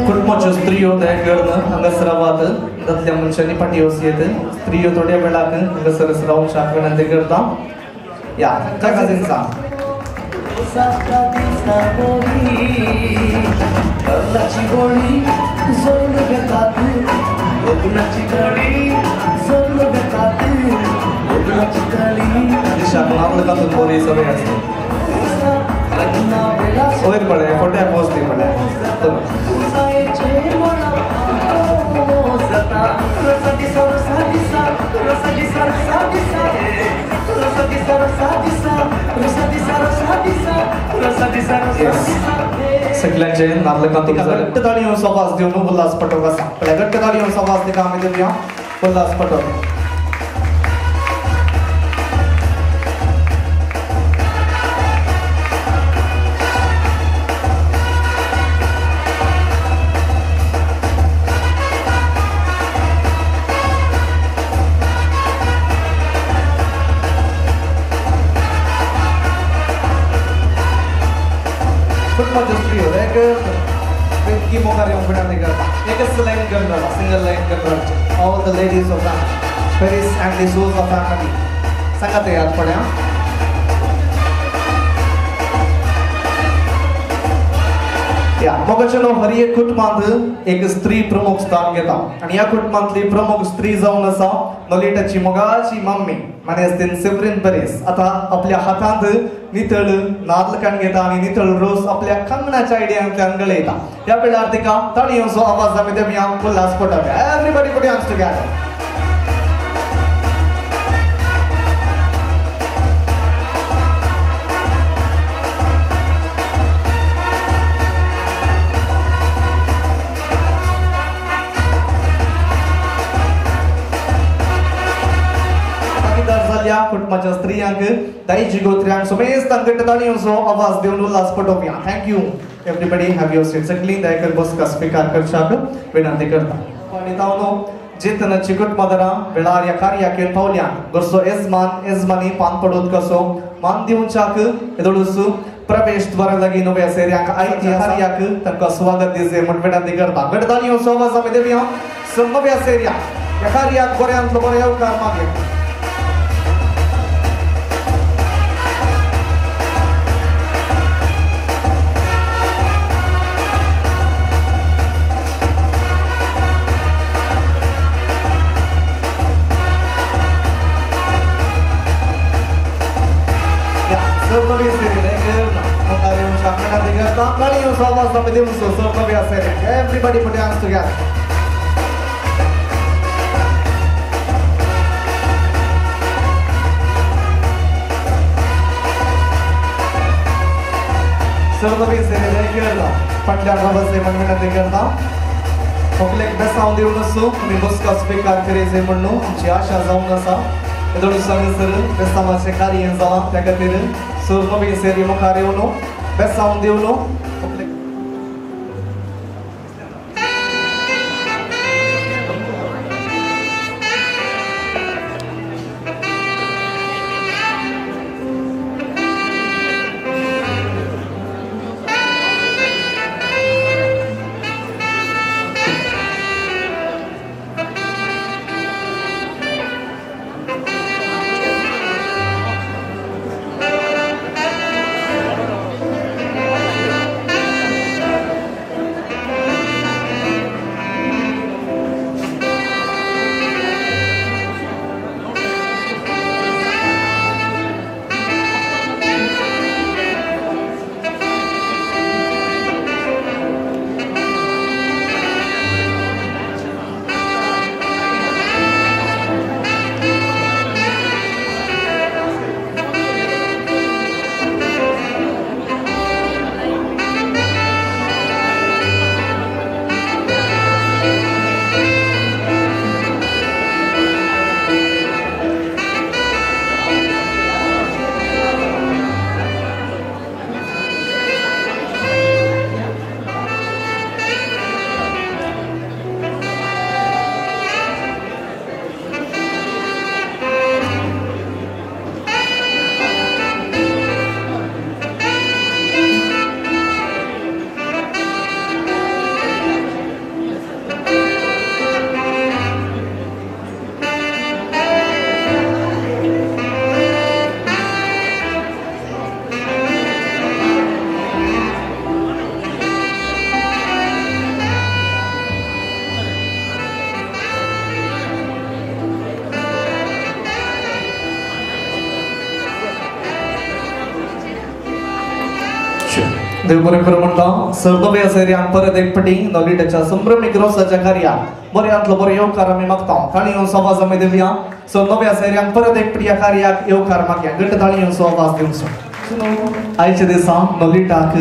कुटुंबाच्यो स्त्रियो दयाकरन हांगासरावात दादल्या मनशांनी फाटी वचयत स्त्रियो थोड्या वेळाक हांगासर रावच्याक विनंती करता या त्या कजिन्सा दिशाक नातलकांतून बरी सवय आसता वयर पडे खोट्या पोचली पडे सगळ्यांचे नातलकांतून घट्ट ताळी येवन सवास दिवन उल्हास पटोवक आसा घट्ट ताळी येवन सवास दिता आमी दिवया Ulhas पटोवक all the ladies of Paris and the souls of family सांगा तयार पड्या या मोगाचेलो हर एक कुटुंबांत एक स्त्री प्रमुख स्थान घेता आणि या कुटुंबांतली प्रमुख स्त्री जावन आसा नॉलेटाची मोगाची मम्मी मानेस्तीन सेव्हरीन परेस आता आपल्या हातांत नितळ नातलकां घेता आणि नितळ रोस आपल्या कंगणाच्या आयडियांतल्यान गळयता या वेळार तिका ताळयोंचो आवाज आमी देवया उल्हास पटोवया एवरीबॉडी पुट हँड्स टुगेदर कुटुंबाच्या स्त्रियांक दायची गोत्र्यांक समेस्तांक घट्ट ताळयोंचो आवाज दिवन उल्हास पटोवया thank you everybody have your seat सगळी दयाकर बसका स्वीकार करच्याक विनंती करता आणि तावनो जेतनाची कुटुंबादारां वेळार ह्या कार्याक येवन पावल्यान गोरसो येजमानी पान पडोत कसो मान दिवच्याक येदोळूस प्रवेश द्वारा लागीं नव्या सेऱ्यांक आयच्या कार्याक तांकां स्वागत दिसे म्हण विनंती करता घट्ट ताळयोंचो आवाज आमी दिवया नव्या सेऱ्या ह्या कार्याक बऱ्यांतलो बरो येवकार मागया Everybody put your hands together. सर्व करता पंड्या बाबासे विनंती करता आपल्याक बेसांव दिवन आसूं आमी बसका स्वीकार करेचे म्हणून आमची आशा जावन आसा येदोळूस हांगासर बेसांवाचें कार्य जालां त्या खातीर सर्व सेरी मुखार येवन बेसांव दिवन देव बरें करूं म्हणटा सर्दोवे सैर्यांक परत एकपटी नॉलिटाच्या संभ्रमीक रोसाच्या कार्याक बऱ्यांतलो बरो येवकार आमी मागता. ताळी घेवन आवाज आमी दिवया. सो नव्या सैर्यांक परत एकपटी ह्या कार्याक येवकार मागया. घट्ट ताळी घेवन आवाज दिवचो. आयच्या दिसा नॉलिटाक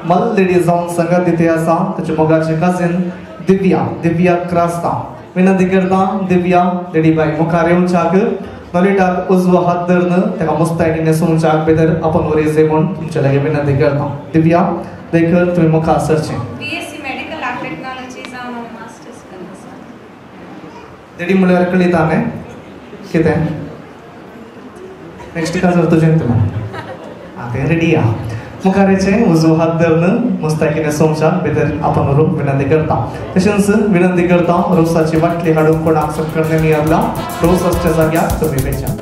मललेडी जावन संगत दिते आसा ताचे मोगाचे कजिन दिव्या क्रास्ता. विनंती करता दिव्या लेडीबाई मुखार येवच्याक नॉलिटाक उजवो हात धरून ताका मुस्तायडीने सोंवच्याक भितर आपण वरेजे म्हूण तुमचे लागीं विनंती करता. दिव्या देखर तुमी मुखार सरचें. BSc मेडिकल आर्ट टेक्नॉलॉजी जावन हांव मास्टर्स करता आसा. लेडी म्हळ्यार कळिता न्ही कितें नेक्स्ट काजर तुजें तुला तें रेडी आहा. मुखारेचें उजवो हात धरून मुस्तायकीने सोंवच्याक भितर आपण व्हरूंक विनंती करता. तशेंच विनंती करता रोसाची बाटली हाडून कोणाक सत्करणे मिळाला रोस असच्या जाग्यार तुमी वेचा.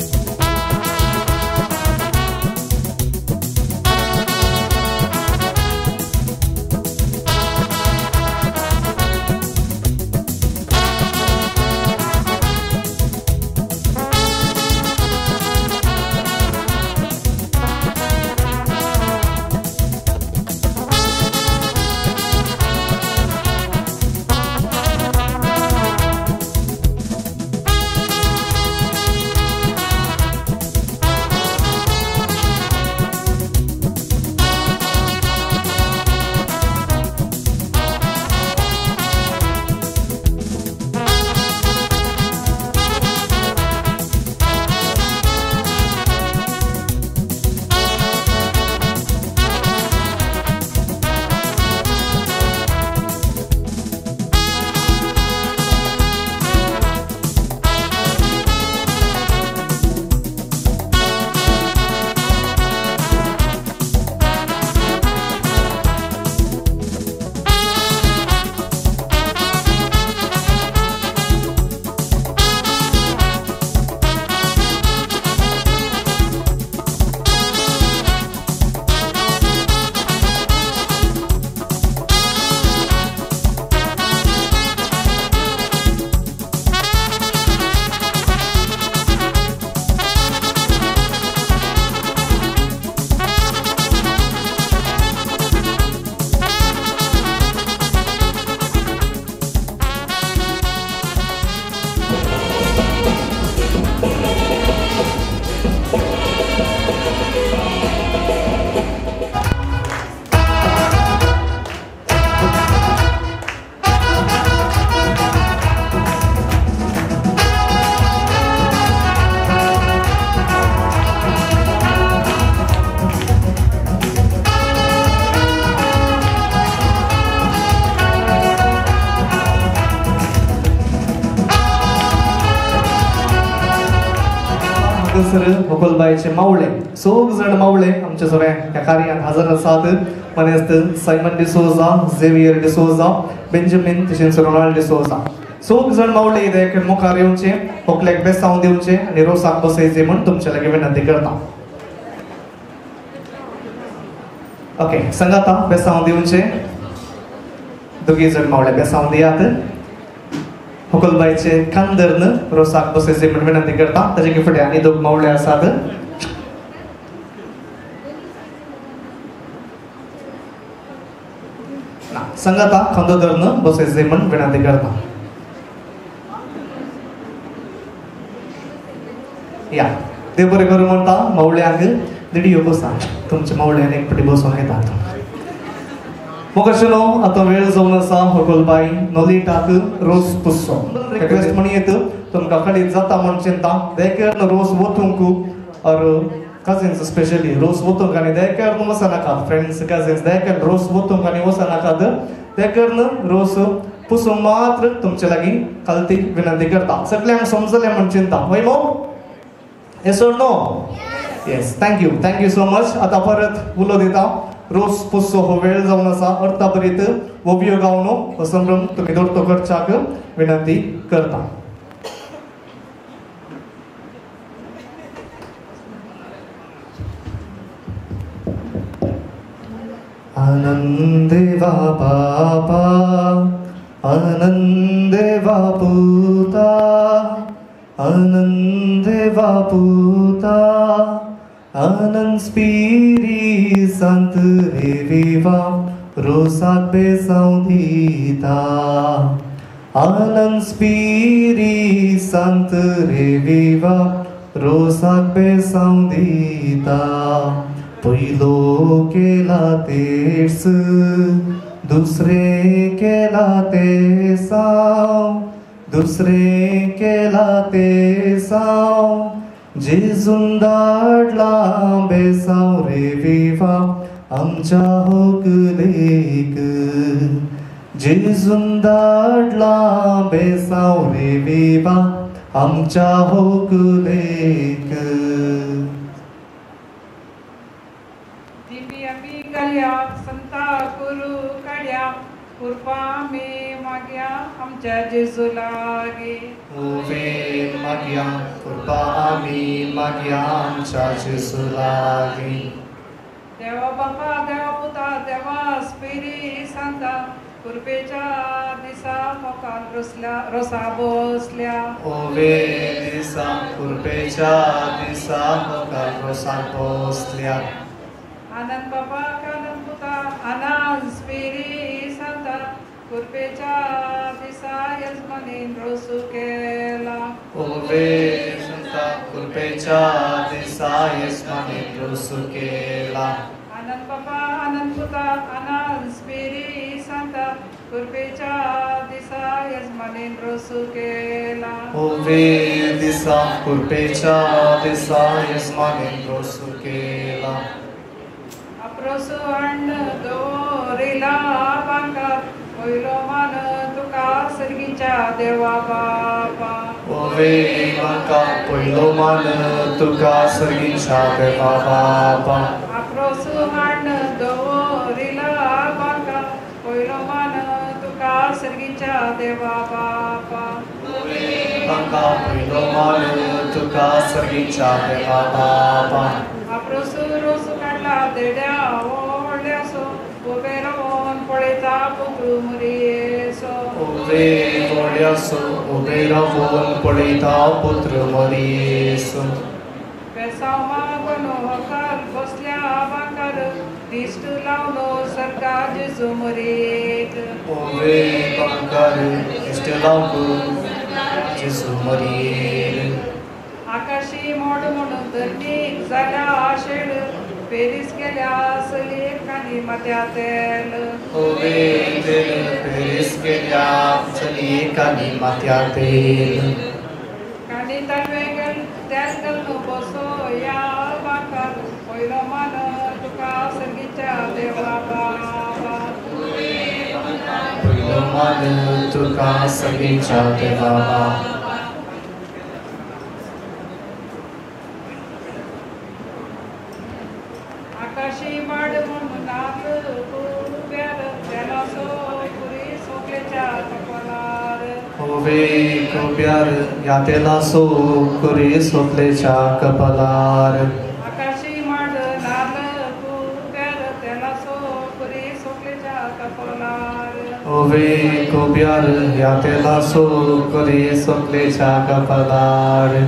सर गोकुलबाईचे मावळे सोग जण मावळे आमचे सगळे ह्या कार्यात हजर आसात. मनेस्त Simon D'Souza, Xavier D'Souza, Benjamin तशेंच रोनाल्ड डिसोजा. सोग जण मावळे इथे मुखार येवचे, व्हंकलेक बेसांव दिवचे आनी रोसाक बसयचे म्हूण तुमचे लागीं विनंती करता. ओके सांगाता बेसांव दिवचे. दोगी जण मावळे बेसांव दियात. व्हंकलबाईचे कान धरून रोसाक बसयचे म्हूण विनंती करता. ताचे फुडें आनी दोग मावळे आसात. संगाता खांदो धरून बसयचे म्हूण विनंती करता. या देव बरें करूं म्हणटा मावळ्यांक दिडयो बसा. तुमच्या मावळ्यान एक फावटी बसून येतात. मुखारचेनो आतां वेळ जावन आसा. व्हंकलबाई नॉलिटाक रोस पुसचो. रिक्वेस्ट म्हणीत तुमकां कळीत जाता म्हूण चिंता. देकेर रोस वतूंक और कजिन्स स्पेशली रोस वतूंक आनी देकेर वचनाकात. फ्रेंड्स कजिन्स देकेर रोस वतूंक आनी वचनाकात. देकेर रोस पुसूंक मात्र तुमचे लागीं कळती विनंती करता. सगळ्यांक समजलें म्हूण चिंता. वय मो yes or no? Yes. Thank you so much. आतां परत उलो दिता. रोस पुसचो हो वेळ जावन आसा. अर्था बरीत ओबियो गावन हो संभ्रम तुमी दोरतो करच्याक विनंती करता. आनंदे वा बाबा, आनंदे वा पुता, आनंदे वा पुता, Anand Spiri Sant Reviva Rosak Besaudita Anand Spiri Sant Reviva Rosak Besaudita पहिलो केला तेस दुसरे केला ते साव दुसरे केला ते साव जेजून दाडला बेसाव रे विवा आमच्या होकलेक जेजून दाडला बेसाव रे विवा आमच्या होकलेक गल्या संता गुरु काढ्या कृपा मे माग्या आमच्या जेजू लागे ओवे माग्या कृपा आम्ही माग्या आमच्या जेजू लागे देवा बापा देवा पुता देवा स्पिरी सांता कृपेच्या दिसा मोकान रोसा बसल्या ओवे दिसा कृपेच्या दिसा मोकान रोसा बसल्या आनंद बाबा आनंद पुता आनंद स्पिरी सांता कृपेच्या दिसा यजमानीन रोसू केला ओवे संता कृपेच्या दिसा यजमानीन रोसू केला आनंद बाबा आनंद पुता आनंद स्पिरी सांता कृपेच्या दिसा यजमानीन रोसू केला ओवे दिसा कृपेच्या दिसा यजमानीन रोसू केला अप्रोसू अण्ण दोरेला बांका पहिलो मान तुका सर्गीच्या देवा बापा ओवे बांका पहिलो मान तुका सर्गीच्या देवा बापा अप्रोसू अण्ण दोरेला बांका पहिलो मान तुका सर्गीच्या देवा बापा बांका पहिलो मान तुका सर्गीच्या देवा बापा अप्रोसू रोसू काढला देड्या ओढल्यासो उबे राहून पळयता पुत्रू मरियेसो ओवे ओढ्यासो उबे राहून पळयता पुत्र मरियेसो बेसाव मागोनो हकाल बसल्या बांकार दिश्ट लावलो सरका जेजू मरेक ओवे बांकार इष्ट लावलो जेजू मरियेक आकाशी मोड म्हणून धरणीक जाल्या आशेड पेरीस केल्या सलीक आनी माथ्या तेल ओवे तेल पेरीस केल्या सलीक आनी माथ्या तेल कानी तळवे गेल तेल घालून बसो या बांकार पयलो मान तुका सर्गीच्या देवा बाबा पहिलो मान तुका सर्गीच्या देवा बाबा आकाशी माड म्हणून नाक उब्यार त्याला सो पुरी सोकलेच्या कपालार ओवे कोब्यार या तेला सो कुरी सोपलेच्या कपालार आकाशी माड नाक उब्यार त्याला सो पुरी सोकलेच्या कपालार ओवे कोब्यार या तेला सो कुरी सोपलेच्या कपालार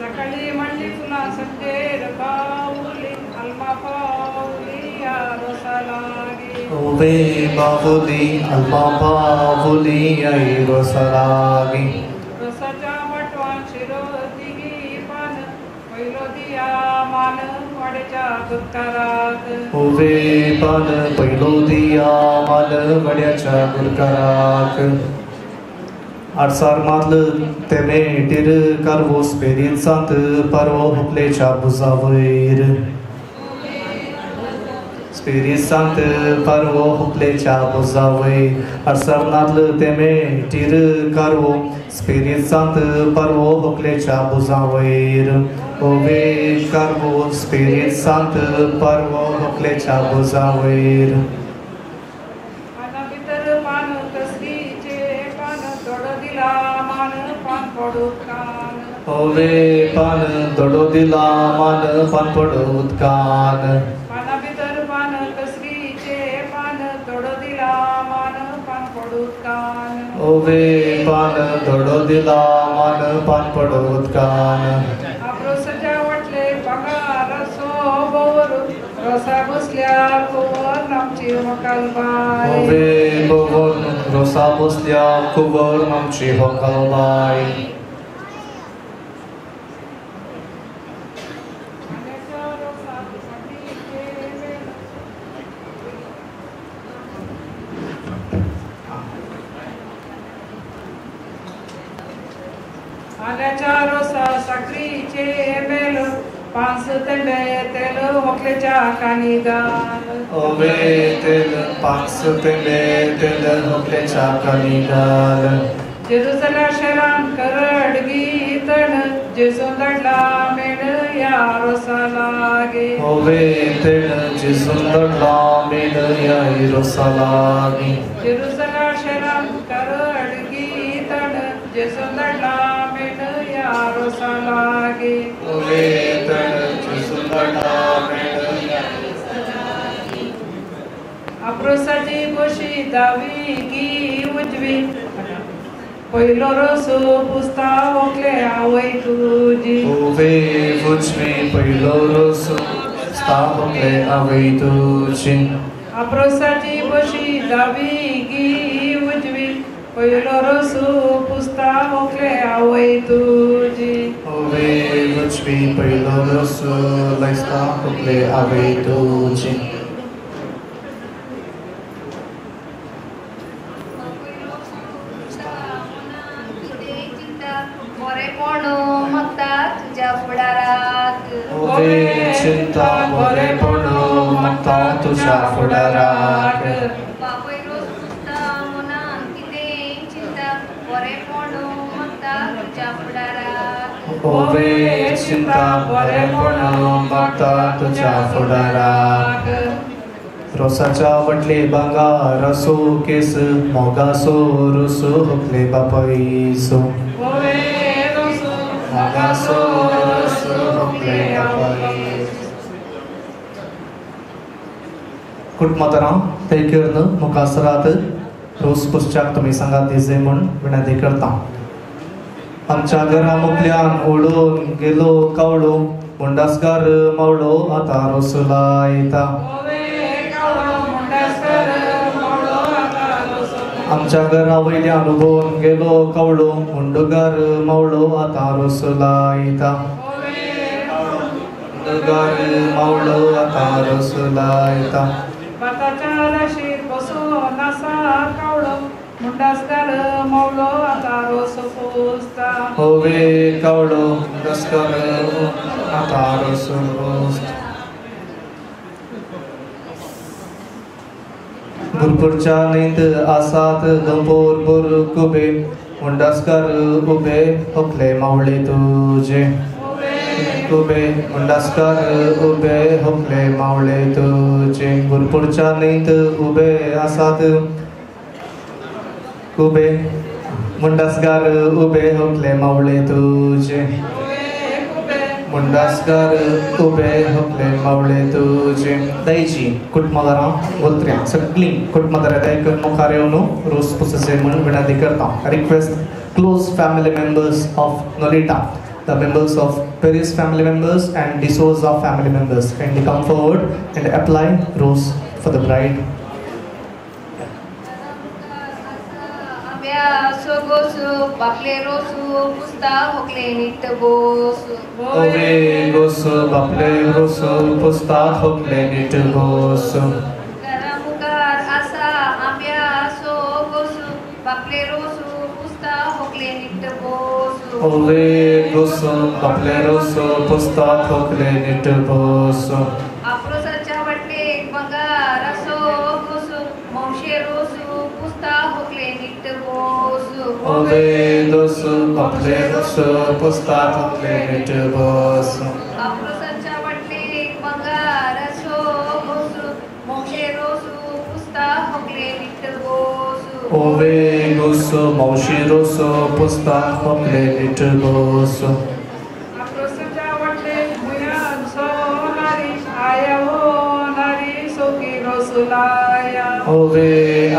सकाळी म्हणली फुला संजेर बावली अल्मा पावली या रोसा लागी ओवे बावली अल्मा बावली आई रोसलागी रोसाच्या वटवान शिरो तिगी पान पहिलो दिया मान वाड्याच्या दुकारात ओवे पान पहिलो दिया मान वड्याच्या गुरकाराक आडसार मारलं तेमे टिर कारवो स्पेरीन सांत परवो हुकलेच्या बुजावयर स्पेरीन सांत परवो हुकलेच्या बुजावयर आडसार मारलं तेमे टिर कारवो स्पेरीन सांत परवो हुकलेच्या बुजावयर ओवे कारवो स्पेरीन सांत परवो हुकलेच्या बुजावयर पाना भितर पान कसरीचे पान तोड दिला मान पान पडूत कान ओवे पान दोडो दिला मान पान पडूत कान पाना भितर पान कसरीचे पान तोड दिला मान पान पडूत कान ओवे पान दोडो दिला मान पान पडूत कान आपलो सजा वाटले बघा रसो रोसा बसल्या कोवर आमची हकालबाई ओवे बवन रोसा बसल्या कुवर आमची हकालबाई आल्याच्या रोसा साखरीचे बेल पांच तेंडे तेल होकलेच्या कानी घाल ओवे तेल पांच तेंडे तेल होकलेच्या कानी घाल जेरुसलेम शहरान करडगी तण जेजू लढला मेळ या रोसा लागे ओवे तेल जेजून लढला मेल या रोसा लागी जेरुसलेम शहरान करडगी तण जेजू लढला मेळ या रोसा लागे ओवे तेल जेजून लढला मेल या अप्रोसाची बोशी दावी की उजवी पहिलो रोसो पुस्ता ओकले आवय तुझी ओवे उजवी पहिलो रोसो स्थापले आवय तुझी अप्रोसाची बोशी दावी की उजवी पहिलो रोसो पुस्ता ओकले आवय तुझी ओवे उजवी पहिलो रोसो स्थापले आवय तुझी ओवे चिंता बरेपण मागता तुझ्या फुडाराक ओवे चिंता बरेपण मागता तुझ्या फुडाराक रोसाच्या वटले भांगार असो केस मोगासो रुसो हुकले बापईसो मोगासो रुसो हुकले बापईसो कुटुंबातरां ते करन मुखासरात रोस पुश्चाक तुम्ही सांगात दिसे म्हूण विनंती करता आमच्या घरा मुखल्यान ओढून गेलो कावळो मुंडासकार मावळो आता रोसला येता आमच्या घरा वयल्यान उबोवन गेलो कावळो मुंडगार मावळो आता रोसला येता मुंडगार मावळो आता रोसला येता भाताच्या राशीर बसून आसा कावळो मुंडासकार मावळो आता रोस पोसता होवे कावळो मुंडासकार आता रोस पोसता भरपूरच्या नींद आसात दंपोर बोर कुबे मुंडासकार उबे हकले मावळे तुझे कुबे मुंडासकार उबे हकले मावळे तुझे भरपूरच्या नींद उबे आसात कुबे मुंडासकार उबे हकले मावळे तुझे मुंडासकार उबे हकले मावळे तुझे दैजी कुटुंबादारां बोलत्र्यां सगळीं कुटुंबादारां दायकन मुखार येवन रोस पुसचे म्हूण विनंती करता request close family members of Nolita the members of Paris family members and D'Souza family members kindly come forward and apply rose for the bride. बापले रोसू पुस्ता होकले नित बोसू ओवे गोसू बापले रोसू पुस्ता होकले नित बोसू घरा मुखार आसा आंब्या सो गोसू बापले रोसू पुस्ता होकले नित बोसू ओवे गोसू बापले रोसू पुस्ता होकले नित बोसू आप्रोसाच्या वाटले बंगार असो गोसू मौशे रोसू पुस्ता होकले नित बोसू ओवे गोसू बापले रोसू पुस्ता होकले नित बोसू आप्रोसाच्या वाटले बंगार असो गोसू मौशे रोसू पुस्ता होकले नित बोसू ओवे गोसू मौशी रोसू पुस्ता होकले नित बोसू आप्रोसाच्या वाटले मुयान सोनारी आया हो नारी सोकी रोसुलाया ओवे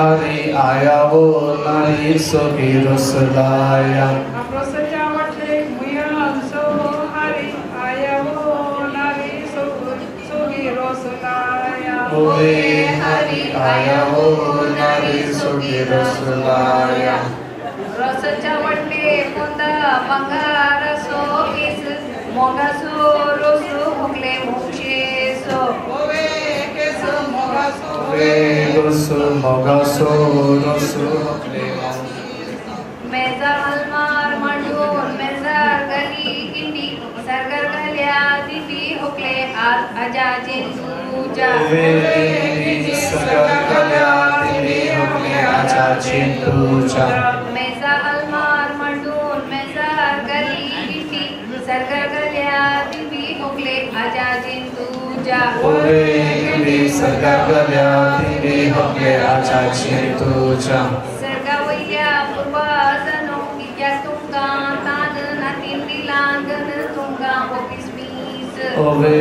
आरी आया वो नारी सोकी रोसलाया आप्रोसाच्या वाटले मुयान सोनारी आया हो नारी सोकी रोसुलाया ओवे हरि आया हो नारी सोगी रसलाया रसच्या वडले कोंदा बंगार सो केस मोगासो रोसो हुकले मोक्षेसो ओवे केस मोगासो ओवे रोसो मोगासो रोसो हुकले मेजार अलमार मंडून मेजार गली गिंडी सरगर गल्या दिवी हुकले आजा जिंदूजा ओवे सरगर गल्या दिवी हुकले आजा जिंदूजा मेजार अलमार मंडून मेजार गली गिंडी सरगर गल्या दिवी हुकले आजा जिंदूजा ओवे गिंडी सरगर गल्या दिवी हुकले आजा जिंदूजा सरगावैल्या पूर्वाजनो या तुंगा तान नातीन दिलांगन तुंगा ऑफिस मीस ओवे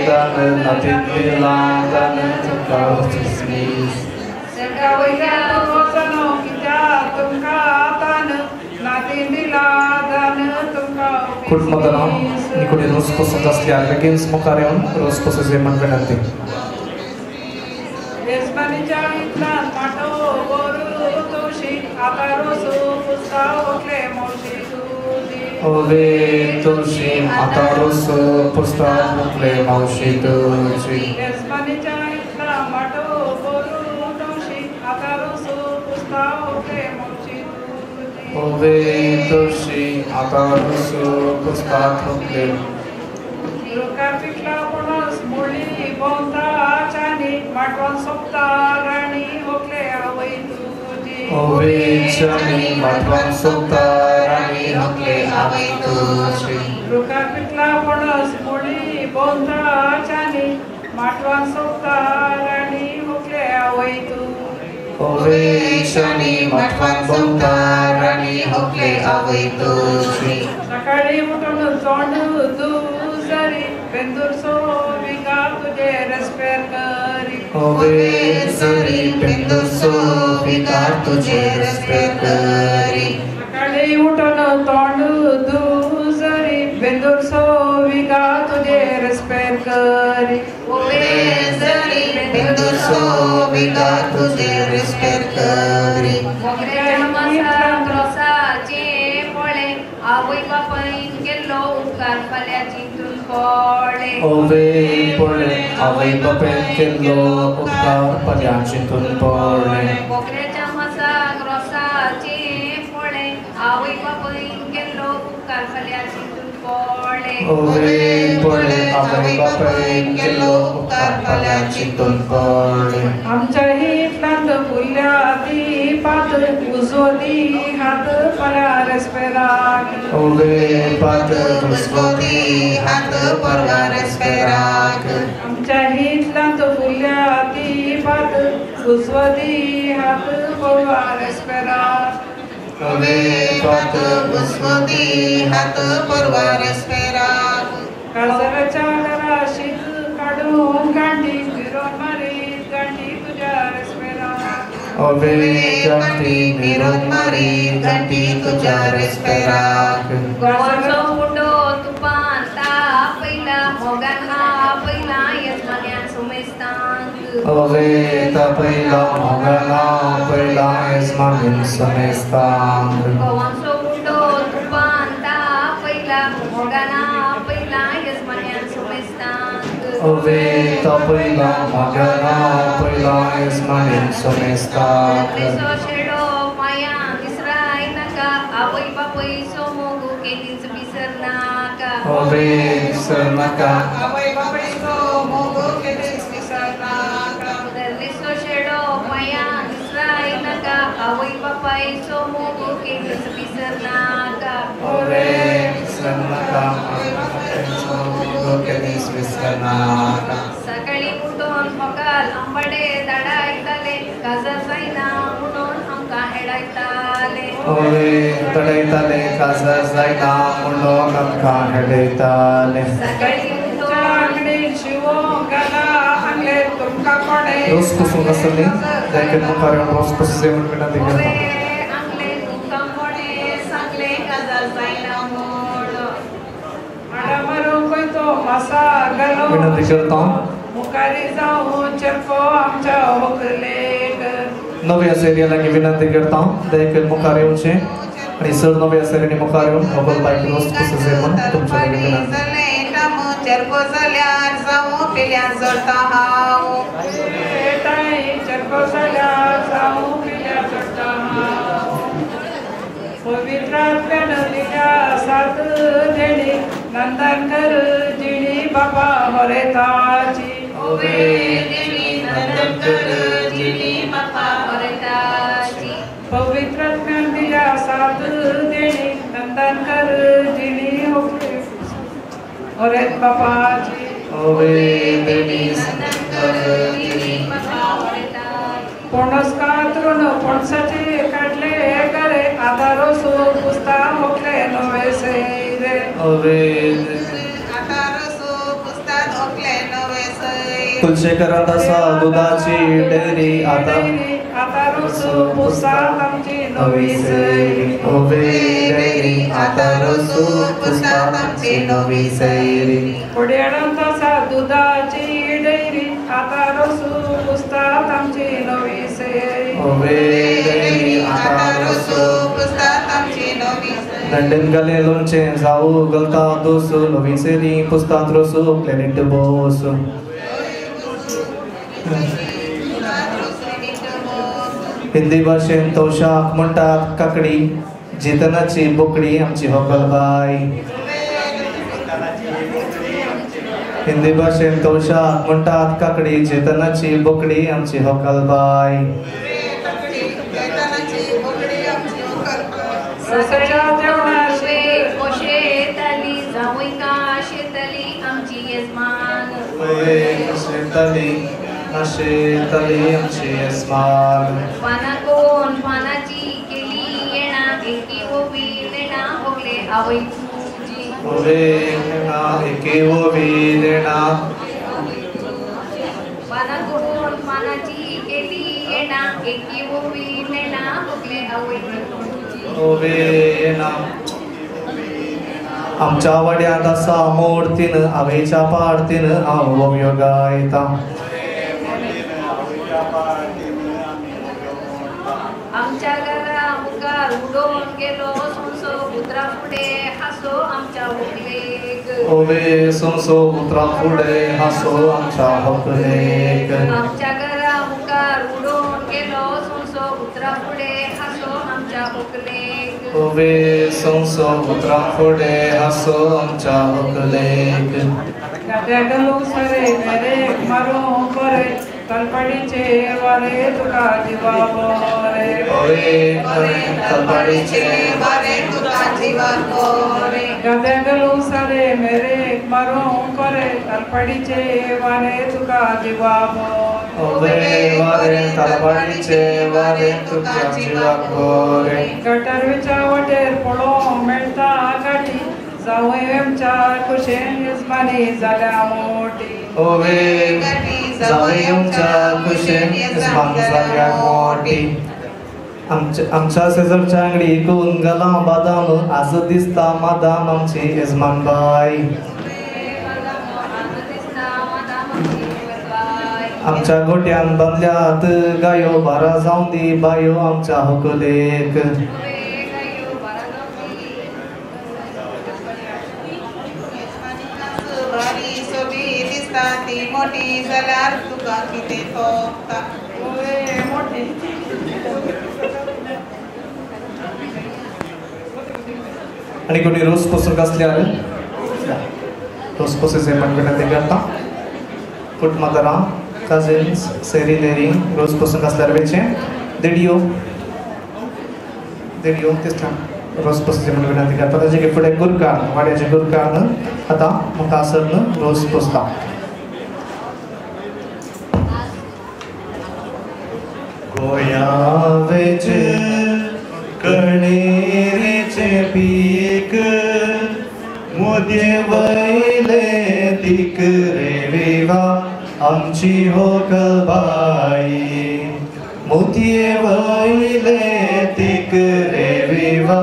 दान नातीन दिलांगन तुंगा ऑफिस मीस सरगावैल्या पूर्वाजनो या तुंगा तान नातीन दिलांगन तुंगा कुटुंबांना निकोडी रोज पासून असल्या बेगीन मुखार येवन रोज पासून जेवण विनंती येसमानीच्या इतल्यान माटो बोरू तुळशी आता रोसो पुस्ता ओकले मोशी तुझी ओवे तुळशी आता रोस पुस्तक मुकले मावशी तुळशी येसमानीच्या इतल्यान माटो बोरू तुळशी आता रोसो पुस्ता ओकले मोशी तुझी ओवे तुळशी आता रोस पुस्तक मुकले लोकार पिकला पणस मुळी बोंता चानी माटवान सोपता राणी ओकले आवई तुझी ओवे चानी माटवान सोपता राणी ओकले आवई तुळशी लोकार पिकला पणस मुळी बोंता चानी माटवान सोपता राणी ओकले आवई तुझी ओवे चानी माटवान सोपता राणी ओकले आवई तुळशी सकाळी उठून तोंड दुजरी बेंदूर सोविका तुझे रेस्पेर करी ओवे जरी बेंदूर सोविका तुझे रेस्पेर करी सकाळी उठून तोंड दुजरी बेंदूर सोविका तुझे रेस्पेर करी ओवे जरी बेंदूर सोविका तुझे रेस्पेर करी मोगऱ्याच्या मासा क्रॉसाचे फळे आवय बापाईन गेलो उपकार फाल्याची तून पळे ओवे पळे आवय बापेन केल्लो उपकार फाल्यांचीतून पळ्ळे मोगऱ्याच्या मासा क्रॉसाचे फळे आवय बापाईन गेलो उपकार फाल्याची तून पळे ओवे पळे आवय बापेन केल्लो उपकार फाल्यांचीतून पळ्ळे आमच्या हितलांत फुल्या दीपात उजवती हात पल्या रेस्पेराक ओवे पात रुस्वती हात परवा रेस्पेराक आमच्या हितलांत फुल्या दीपात उजवती हात पल्या रेस्पेराक ओवे पात रुस्वती हात परवा रेस्पेराक काळजाच्या राशीत काढून गांडी फिरून मारीत गांडी तुझ्या रेस्पेराक ओवे गांठी मिरून मारी गांठी तुझ्या रेस्पेराक गोवाचो मुंडो तुपान तापयला मोगान आपयला येजमान्यान सुमेस्तांक ओवे तापयला मोगाना पयला येजमानीन समेस्तांक गोवाचो मुंडो तुपान तापयला मोगान आपयला येजमान्यान सुमेस्तांक ओवे तापयला मोगाना पयला येजमानीन समेस्तांक लेसो शेडो पायां विसराय नाका आवय बापय सोमोगू केदींच विसरनाका ओवे विसरनाका आवय बापयचो मोगो केदेच विसरनाका लेसो शेडो पायां विसराय नाका आवय बापय सोमोगू केदींच विसरनाका ओवे विसरनाका केदीस विसरनाका सकाळी उठून मोकाल आंबाडे धाडायताले गाजर जायना म्हणून आमकां हेडायताले ओवे तडयताले काजर जायना म्हणून आमकां हेडयताले सकाळी उठून आंगडी शिवो गला आंगले तुमका कोणे रोज पासून आसली जायते मुखार येवन रोज पासून जेवण विनंती ओवे करता आंगले तुमकां कोणे सांगले गाजर जायना म्हूण आडा मारूंक तो मासा गलो विनंती करता मुखारी जाऊन चरको आमच्या व्हंकलेक. नव्या सेरियाला विनंती करता देखील मुखार येऊनचे आणि सर नव्या सेरेनी मुखार येऊन मोबाईल बाईक रोज कसं जेवण तुमच्या विनंती. चरको जाल्यार जाऊ पिल्यार जोडता हांव. चरको जाल्यार जाऊ पिल्यार जोडता हांव. पवित्रात्म्यान दिल्या सात देणी नंदनकर जिणी बाबा हरेताची. पवित्रात्म्यान दिल्या सात देणी नंदनकर जिणी हरेत बापाची. पणसकातरून पणसाचे काढले करे आता रोसो पुस्ता मोकले नवे सैरे. कुलशेखरात असा दुधाची डेअरी आता रोसो पुस्ता आमची नवी सैरी. आता रोसो पुस्ता आमची नवी सैरी. पुढ्याडून तसा दुधाची डेअरी आता रोसो पुस्ता आमची नवी सैरी. लंडन गले लोणचे जाऊ गलता दोसू नवी सेरी पुस्तात रोसू प्लॅनेट बोसू. हिंदी भाषेत तोशाक म्हणतात काकडी जितनाची बोकडी आमची होकलबाई. हिंदी भाषेत तोशाक म्हणतात काकडी जितनाची बोकडी आमची होकलबाई. सकाळच्या जेवणाची शेतली जावई का शेतली आमची यजमान. शेतली आमची यजमान. पाना कोण पानाची केली येणा एकी ओवी लेणा होगले आवई तुझी. एकी ओवी लेणा. पाना कोण पानाची केली येणा एकी ओवी लेणा होगले आवई तुझी. आमच्या वाड्यात असा मोडतीन आवेच्या पाडतीन आवयो गायता. आमच्या घरा मुखार उडोन गेलो सोंसो पुत्रा पुढे हासो आमच्या व्हंकलेक. ओवे सोंसो पुत्रा पुढे हासो आमच्या व्हंकलेक. आमच्या घरा मुखार उडोन गेलो सोंसो पुत्रा पुढे हासो आमच्या व्हंकलेक. ओवे सोंसो पुत्रा पुढे हासो आमच्या व्हंकलेक. गाद्यागलो सरे मेरे मारो करे तलपडीचे वारे तुका जीवा बोरे. तलपडीचे वारे तुका जीवा बोरे. गाद्यागलो सरे मेरे मारो करे तलपडीचे वारे तुका जीवा बोरे. वारे तलपडीचे वारे तुका जीवा बोरे. गटर विचा वटेर पळो मेळटा गाठी जावई आमच्या कुशेन यजमानी जाल्या मोठी. जावई आमच्या कुशेन यजमान जाल्या मोठी. आमच्या शेजारच्या अंगडी कोण गला बदाम आज दिसता मादाम आमची यजमान बाई. आमच्या गोट्यान बांधल्यात गायो बारा जाऊन दी बायो आमच्या होकलेक. ती मोठी जाल्यार तुका कितें थोपता. आणि कोणी रोज पुस्तक असल्यावर रोज पुस्तकाचे पण विनंती करता. कुटुंबातला कझिन्स सेरी नेरी रोज पुस्तक असल्यावर वेचे देडिओ तिसरा रोज पुस्तकाचे पण विनंती करता. त्याचे पुढे गुरकार्ण वाड्याचे गुरकार्ण आता मुखासरनं रोज पुस्तक. गोयावेच कणेरेचे पीक मोदे वैले तिक रे विवा आमची होकलबाई. मोतिये वैले तिक रे विवा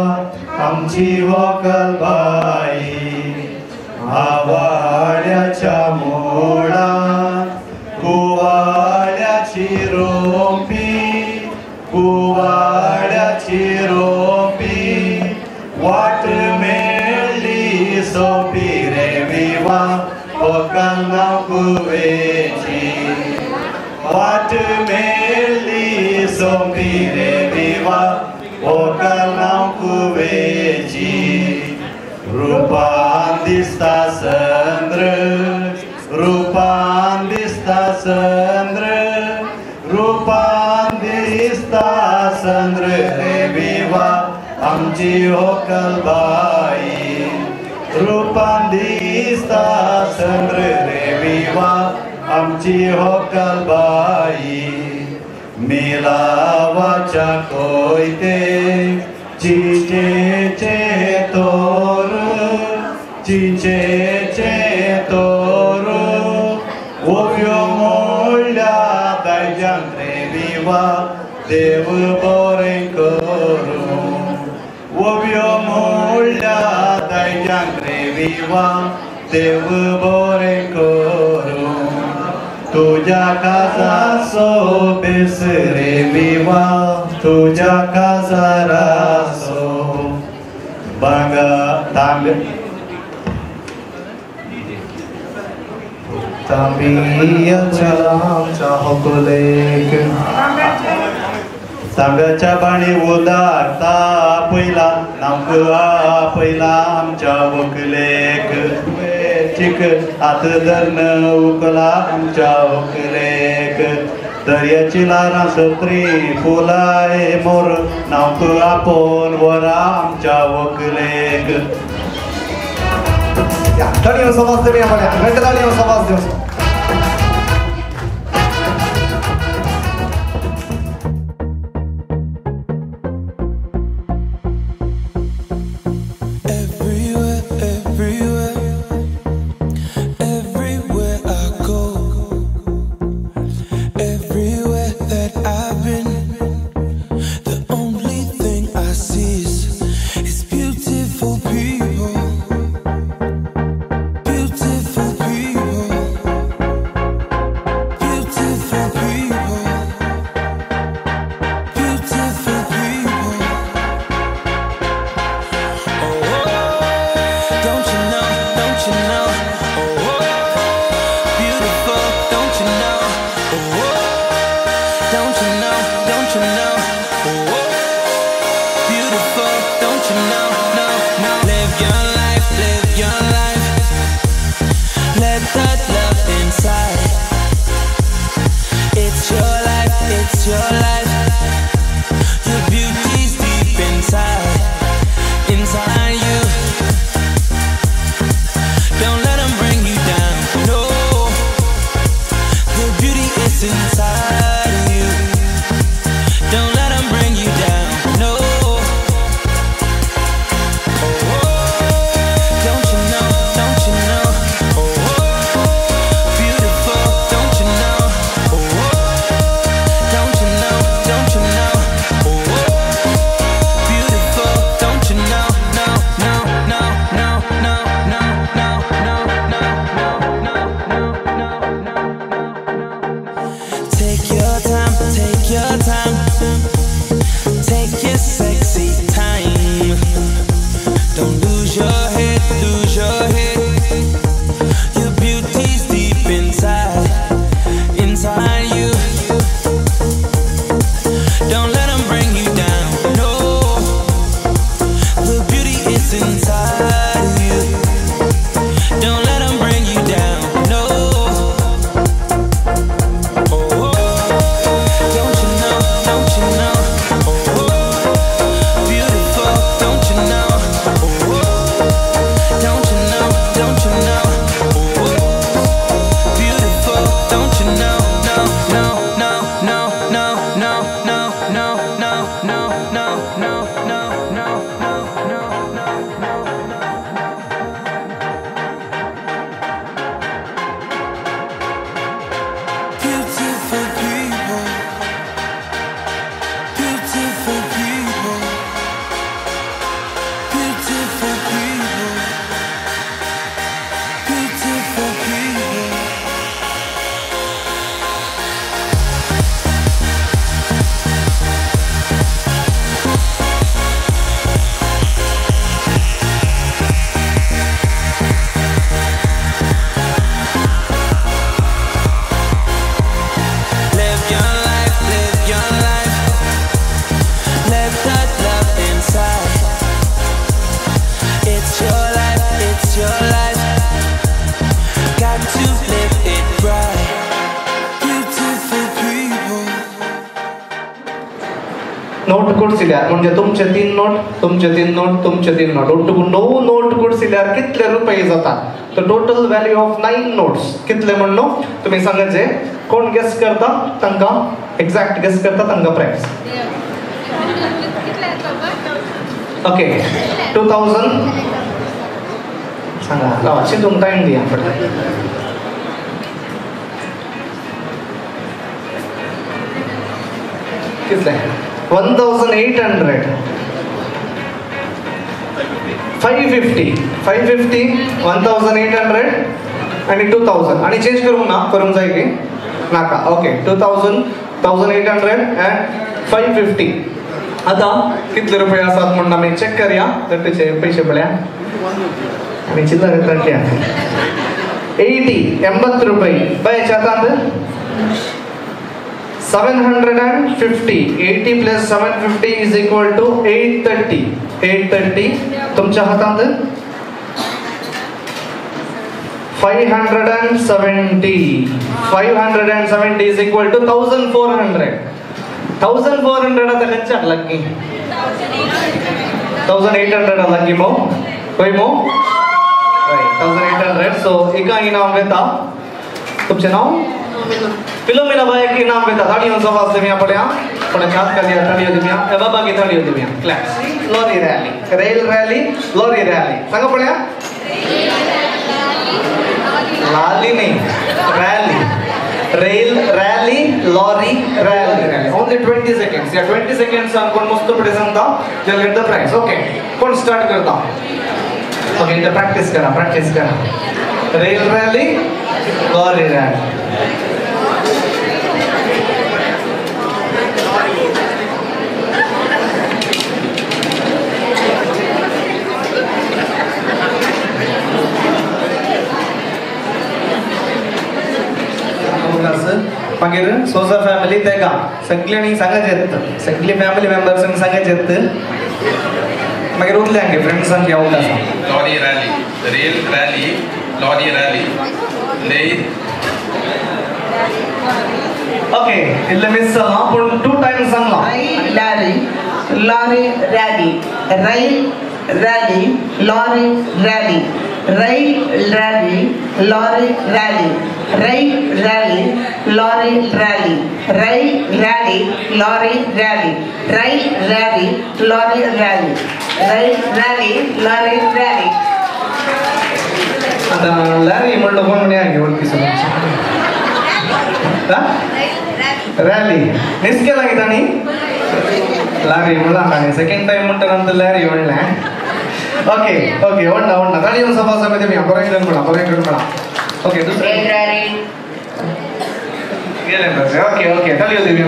आमची होकलबाई. आवाड्याच्या मोडा रोपी कुवाड्याची रोपी वाट मेळली सोपी रे विवा ओकांना कुवेची वाट मेळली सोपी रे विवा ओकांना कुवेची रूपान दिसता चंद्र रूपान दिसता चंद्र रूपान दिसता चंद्र रे विवा आमची होकलबाई रूपान दिसता चंद्र रे विवा आमची होकलबाई मिलावाच्या कोयते चिंचेचे तोर चिंचेचे तोर ओव्यो मोडल्या दायजान रे विवा देव बरें करूं ओव्यो मोडल्या दायजान रे विवा देव बरें करूं तुझ्या काजाचो बेस रे विवा तुझ्या काजाराचो बांगा तांब्याच्या आमच्या होकलेक तांब्याच्या बाणी उदारता पयला नामक पयला आमच्या व्हंकलेक चिक हात धरण उकला आमच्या व्हंकलेक दर्याची लारां सत्री फुलाय मोर नामक आपोन वरा आमच्या व्हंकलेक ताळयो समाज देवी आम्हाला घंट ताळयो समाज देव नोट कोडसिल्यार म्हणजे तुमचे 3 नोट तुमचे 3 नोट तुमचे 3 नोट उठून 9 नोट कोडसिल्यार कितले रुपये जातात तर टोटल व्हॅल्यू ऑफ 9 नोट्स कितले म्हणलो तुम्ही सांगायचे कोण गेस करता तांका एक्झॅक्ट गेस करता तांका प्राइस ओके 2000 सांगा लावा शिदून टाइम दिया पडटा कितले 1800 550 1800 आणि 2000 आणि चेंज करू ना करून जाय की नाका ओके 2000 1800 and 550 आता कितले रुपये असतात म्हणून आम्ही चेक करूया तर त्याचे पैसे पडल्या आणि चिल्लर 80 रुपये बायच्या आता 750 80 plus 750 is equal to 830 तुमच्या हातात 570 is equal to 1400 आता कच्चा लगी 1800 लगी मो कोई मो 1800 सो एका इनाम घेता तुमचे नाव फिलोमिना बाय के नाम पे ताड़ियों से वास्ते में पड़े पण याद कर लिया ताड़ियों दिमिया ए बाबा की ताड़ियों दिमिया claps lorry rally rail rally lorry rally संग पड़े लाली नहीं rally rail rally lorry rally only 20 seconds या 20 seconds कौन मस्त पड़े संगा जल गेट द प्राइस ओके कौन स्टार्ट करता ओके इधर प्रैक्टिस करा रेल रैली लॉरी रैली मागीर सोजा फॅमिली तेका सगळ्यांनी सांगायचे सगळी फॅमिली मेंबर्सांनी सांगायचे मागीर उरल्यांगे फ्रेंड्सांक येवंक आसा lorry rally rail rally lorry rally rail okay इल्ले मिस जाला पण 2 टाइम्स सांगला lorry lorry rally rail rally lorry rally rail rally lorry rally rail rally lorry rally rail rally lorry rally rail rally lorry rally rail rally lorry rally आता lorry म्हणलं कोण म्हणे आहे ओळखी सगळं रॅली मिस केला की ताणी लॅरी म्हणला आणि सेकंड टाइम म्हणल्यानंतर लॅरी म्हणला ओके ओके वंडा ताणी येऊन सभासमध्ये मी बरेकडून म्हणा ओके दुसरे गेले बरं ओके ओके ताली होते मी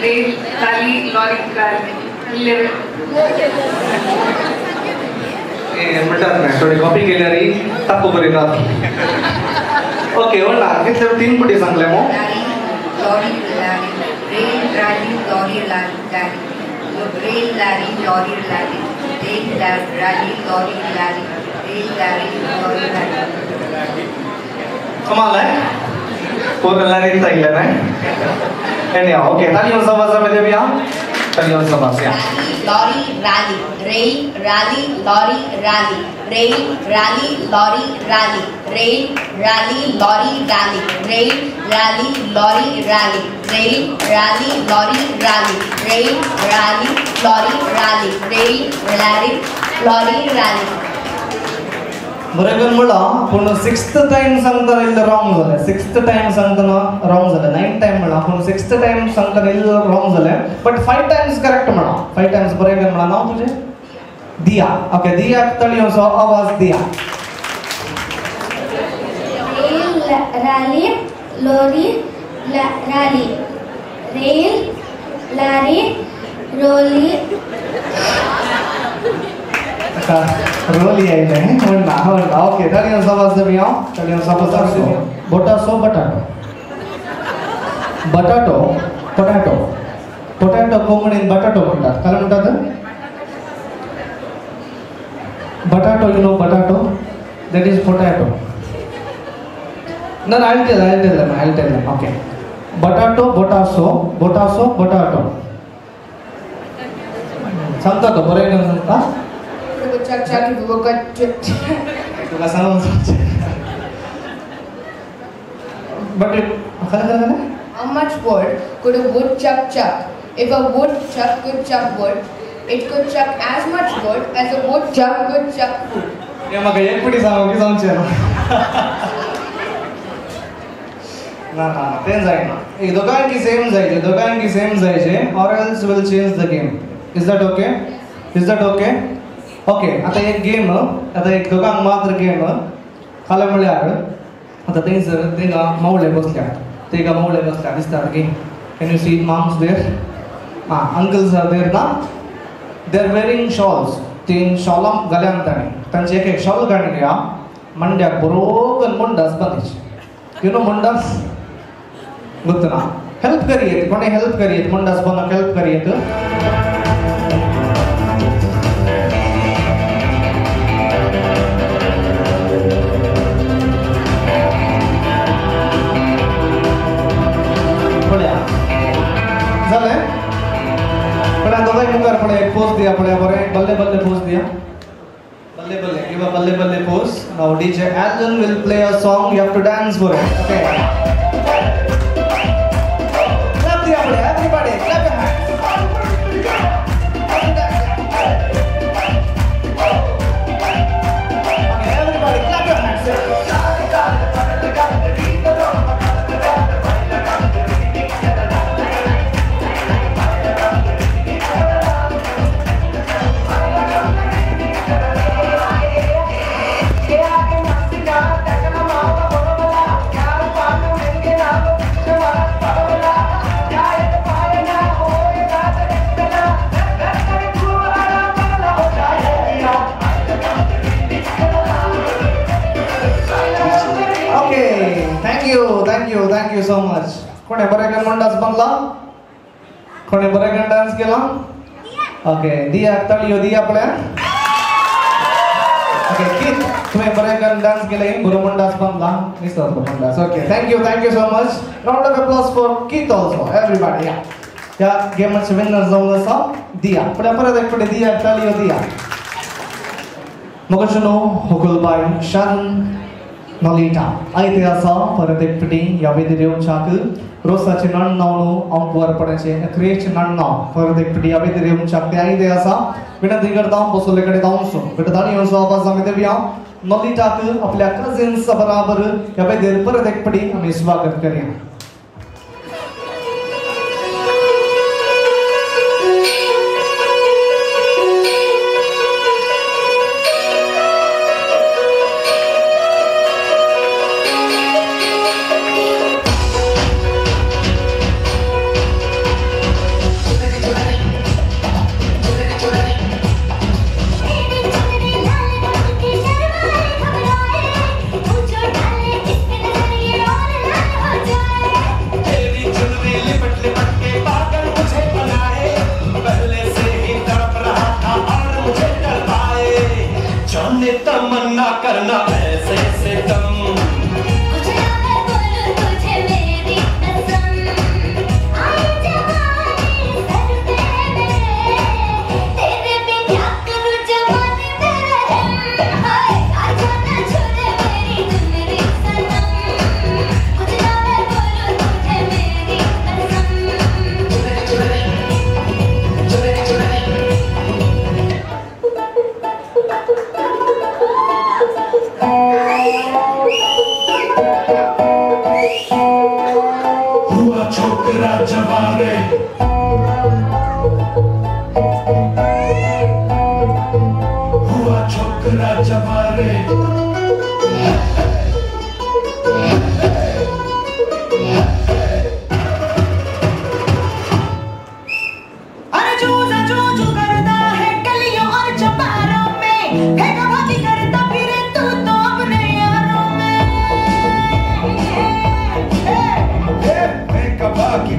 रेल रॅली लॉरी रॅली म्हणतात नाही थोडी कॉपी केल्यारी टाकू बरी ओके वंडा कितले 3 पुटी सांगले मग lorry rail rally lorry rally rail rally lorry rally rail rally lorry rally rail rally lorry rally कमाल आहे पूर्ण लॅरी सांगितलं नाही एनी ओके ताली होऊन सभासमध्ये मी ताली होऊन सभास या lorry rally rail rally lorry rally rail rally lorry rally rail rally lorry rally rail rally lorry rally rail rally lorry rally rail rally lorry rally rail rally lorry rally बरोबर म्हणला पण 6th time सांगताना इल्ल wrong झालं 6th time सांगताना wrong झालं 9th time म्हणा पण 6th time सांगताना इल्ल रॉंग झालं बट 5 टाइम्स करेक्ट म्हणा 5 टाइम्स बरोबर म्हणा नाव तुझे दिया ओके दिया तळियों सो आवाज दिया rail rally lorry rally rail lorry रोली रोली आहे म्हणा ओके तळियों आवाज दिया तळियों आवाज बोटासो बटाटो पोटॅटो कोंकणीत बटाटो म्हणतात काय म्हणतात बटाटो you know potato that is potato no I'll tell them okay potato potato सांगता तो बरें घेवन सांगता Woodchuck chuck if a woodchuck. तुका सांगूंक but How much wood could a woodchuck chuck? If a woodchuck could chuck wood, it could chuck as much wood as a woodchuck could chuck food. ये मग एक पिढी सांगू की सांगचे ना ना तें जायना एक दोगांकी सेम जायचे or else will change the game. Is that okay? Okay, आता एक गेम आता एक दोगांक मात्र गेम खाले म्हळ्यार आता थंयसर तेका मावळे बसल्या दिसता की can you see moms there? Uncles are there ना? They are wearing shawls. तीन शॉलां घाल्यान तांचे एक शॉल घालून घ्या मंड्याक बरोबर मुंडास बांदीचे यू नो मुंडास ಗೊತ್ತನಾ ಹೆಲ್ಪ್ करिए कोणे हेल्प करिए मुंडास बांधक हेल्प करिए पड्या झाले पड्या दोघांनी मुखार पड्या एक पोज दिया पड्या बरे बल्ले पोज दिया give a बल्ले pose. Now DJ Alan will play a song. You have to dance for it. Okay. Clap the applause, everybody. Clap your hands. Okay, everybody, clap your hands. Thank you so much. कोणे बरेकन मंडास बांधला कोणे बरेकन dance केला okay दिया ताळयो दिया पळ्या okay कित तुम्ही बरेकन dance केले बरो मंडास बांधला निसर मंडास okay thank you so much round of applause for कित ऑल्सो एवरीबॉडी या गेमचे विनर जाऊन असा दिया पळ्या परत एक पळे दिया ताळयो दिया मगशनो हुकुलबाई शान Nolita. Aite asa परत एक पिटी या वेदिरेव चाक रोसाचे नन्नावनु अंकवर पडायचे क्रिएट नन्ना परत एक पिटी या वेदिरेव चाक ते आईते असा विनंती करता बसोलेकडे जाऊनसो विटदानी योसो आवाज आम्ही देऊया नॉलिटाक आपल्या कझिन्स बरोबर या वेदिर परत एक पिटी आम्ही स्वागत करूया तमन्ना करना ऐसे से कम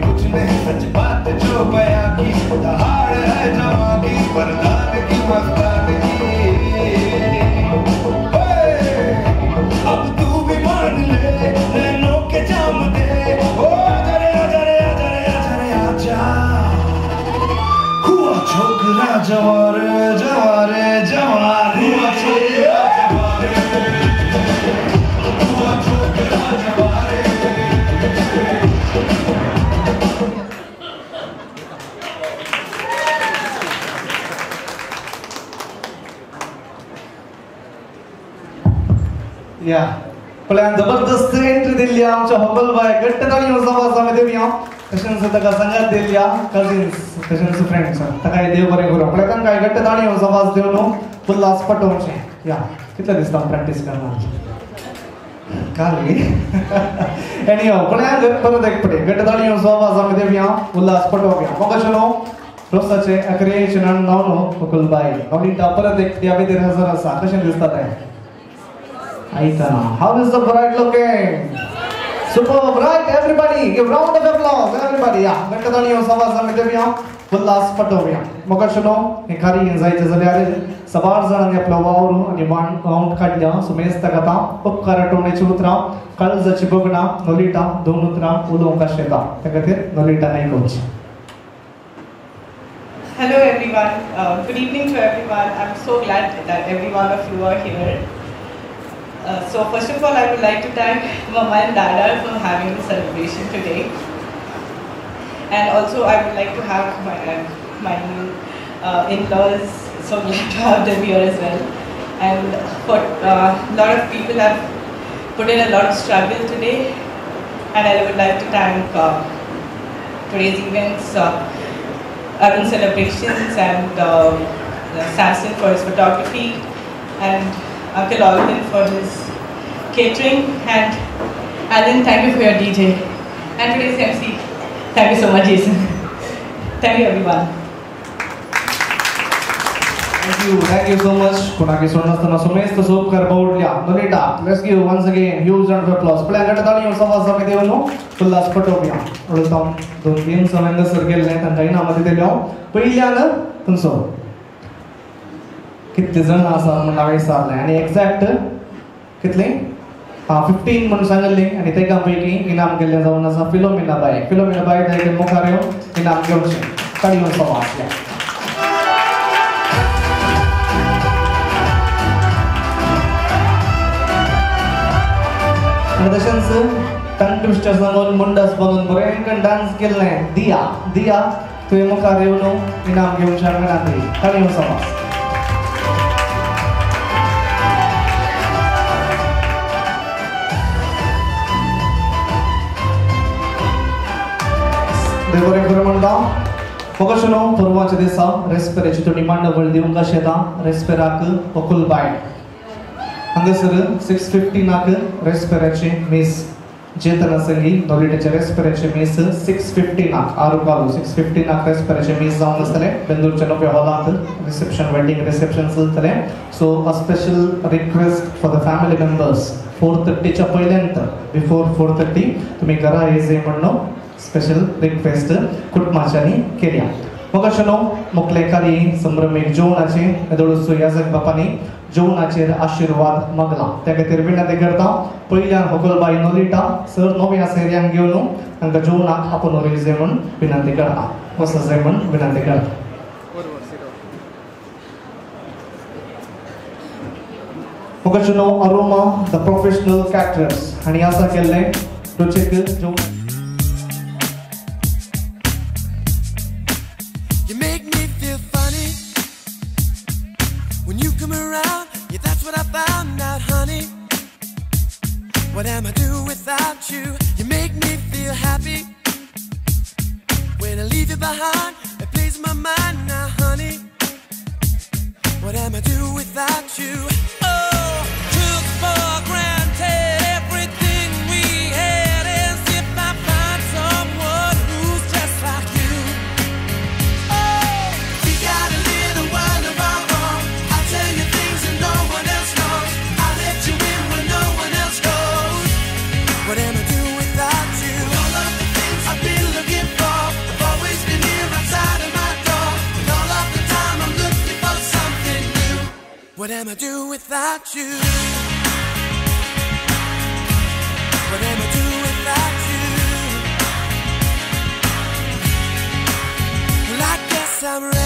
कुछ नहीं सच बात जो Jaware, Jaware, Jaware. Yeah. Plan जबरदस्त एंट्री दिली आमच्या हॉबल बाय गट्ट ताळी समाजामध्ये मी कशें तका संगत दिली कजिन्स कशें फ्रेंड्स तका देव बरें करूं आपल्याक काय गट्ट ताळी समाज देव न्हू उल्हास पटोवचें या कितले दिसता प्रॅक्टीस करणार काली एनीहाव कोणाक परत एक पटे गट्ट ताळी समाजामध्ये मी उल्हास पटोवया मग कशें न्हू रोसाचे क्रिएशन नाव न्हू मुकुल बाय नॉलिटा परत एक त्या भितर हजर आसा कशें दिसता तें Aitana. How is the bride looking? Superb, right? Everybody, give round of applause. Everybody, yeah. Gantadani समाजामध्ये मी उल्हास पटोवया. मग शनो हे खारी जायचे जाल्यार सवार जणांनी आपलो वावर आणि वाउंड काढल्या सुमेस्त कथा उपकार टोण्याची उतरां काळजाची बगणा नोलिटा दोन उतरां उलोवंक शेता त्या खातीर नोलिटा नायकोच. Hello everyone. Good evening to everyone. I'm so glad that every one of you are here. So first of all, I would like to thank Mama and Dada for having the celebration today. And also I would like to have my in-laws, so glad to have them here as well. And for a lot of people have put in a lot of struggle today. And I would like to thank today's events, Arun Celebrations and Samson for his photography. And Uncle Alvin for his catering, and Alan, thank you for your DJ, and today's MC. Thank you so much, Jason. Thank you, everyone. Thank you so much. Kunaki sonasthana sumesh to super boldlia. Nolita, let's give once again huge round of applause. Play gatadani समाजामध्ये देवनो उल्हास पटोवया. उलटम दोन तीन समेंद circle ने तांकां इनामां दिल्यो. पहिल्यान तुमचो कितले जण आसा म्हण हांवें विचारलें आनी एक्झॅक्ट कितले 15 म्हणून सांगल्लीं आनी तेका पैकी इनाम केल्लें जावन आसा फिलोमिना बाय ताचे मुखार येवन इनाम घेवचें ताळयो समाजल्या. आनी तशेंच कंट्रिस्टर सांगून मुंडस बांदून बरें डान्स केल्लें दिया तुवें मुखार येवन इनाम घेवचें विनंती ताळयो समाज. देवरे बरें म्हणटा फकशनो परवाच्या दिसा रेस्पेराची थोडी मांडवळ दिवंक शेता रेस्पेराक मुकुल बाय हांगासर 6:15 रेस्पेराची मीस चेतना संगी नोलिटाचे रेस्पेराची मीस 6:15 आरुकालू 6:15 रेस्पेराची मीस जावन आसतले बेंदूरच्या नव्या हॉलांत रिसेप्शन वेडिंग रिसेप्शन चलतले. So a special request for the family members 4:30च्या पयल्यांत बिफोर 4:30 तुमी घरा येजे म्हणून स्पेशल रिक्वेस्ट कुटुंबाच्यांनी केल्या. मग अशनो मुखलेकारी संभ्रमीक जेवणाचे येदोळूस याजक बापानी जेवणाचेर आशीर्वाद मागला त्या खातीर विनंती करता पयल्यान होकलबाई नोलिटा सर नव्या सेर्यांक घेवन तांकां जेवणाक आपोवन उरयचे म्हूण विनंती करता वचचे म्हूण विनंती करता. मग अशनो अरोमा द प्रोफेशनल कॅटरर्स हांणी आसा केल्लें रुचीक जेवण. What am I do without you? You make me feel happy. When I leave you behind, it plays my mind now, honey. What am I do without you? Oh, took for granted everything we had as if I find someone who's just like you. Oh, we got a little world of our own. I'll tell you things that no one else knows. I'll let you in when no one else goes. What am I do without you? All of the things I've been looking for have always been here outside of my door. And all of the time I'm looking for something new. What am I do without you? What am I do without you? Well, I guess I'm ready.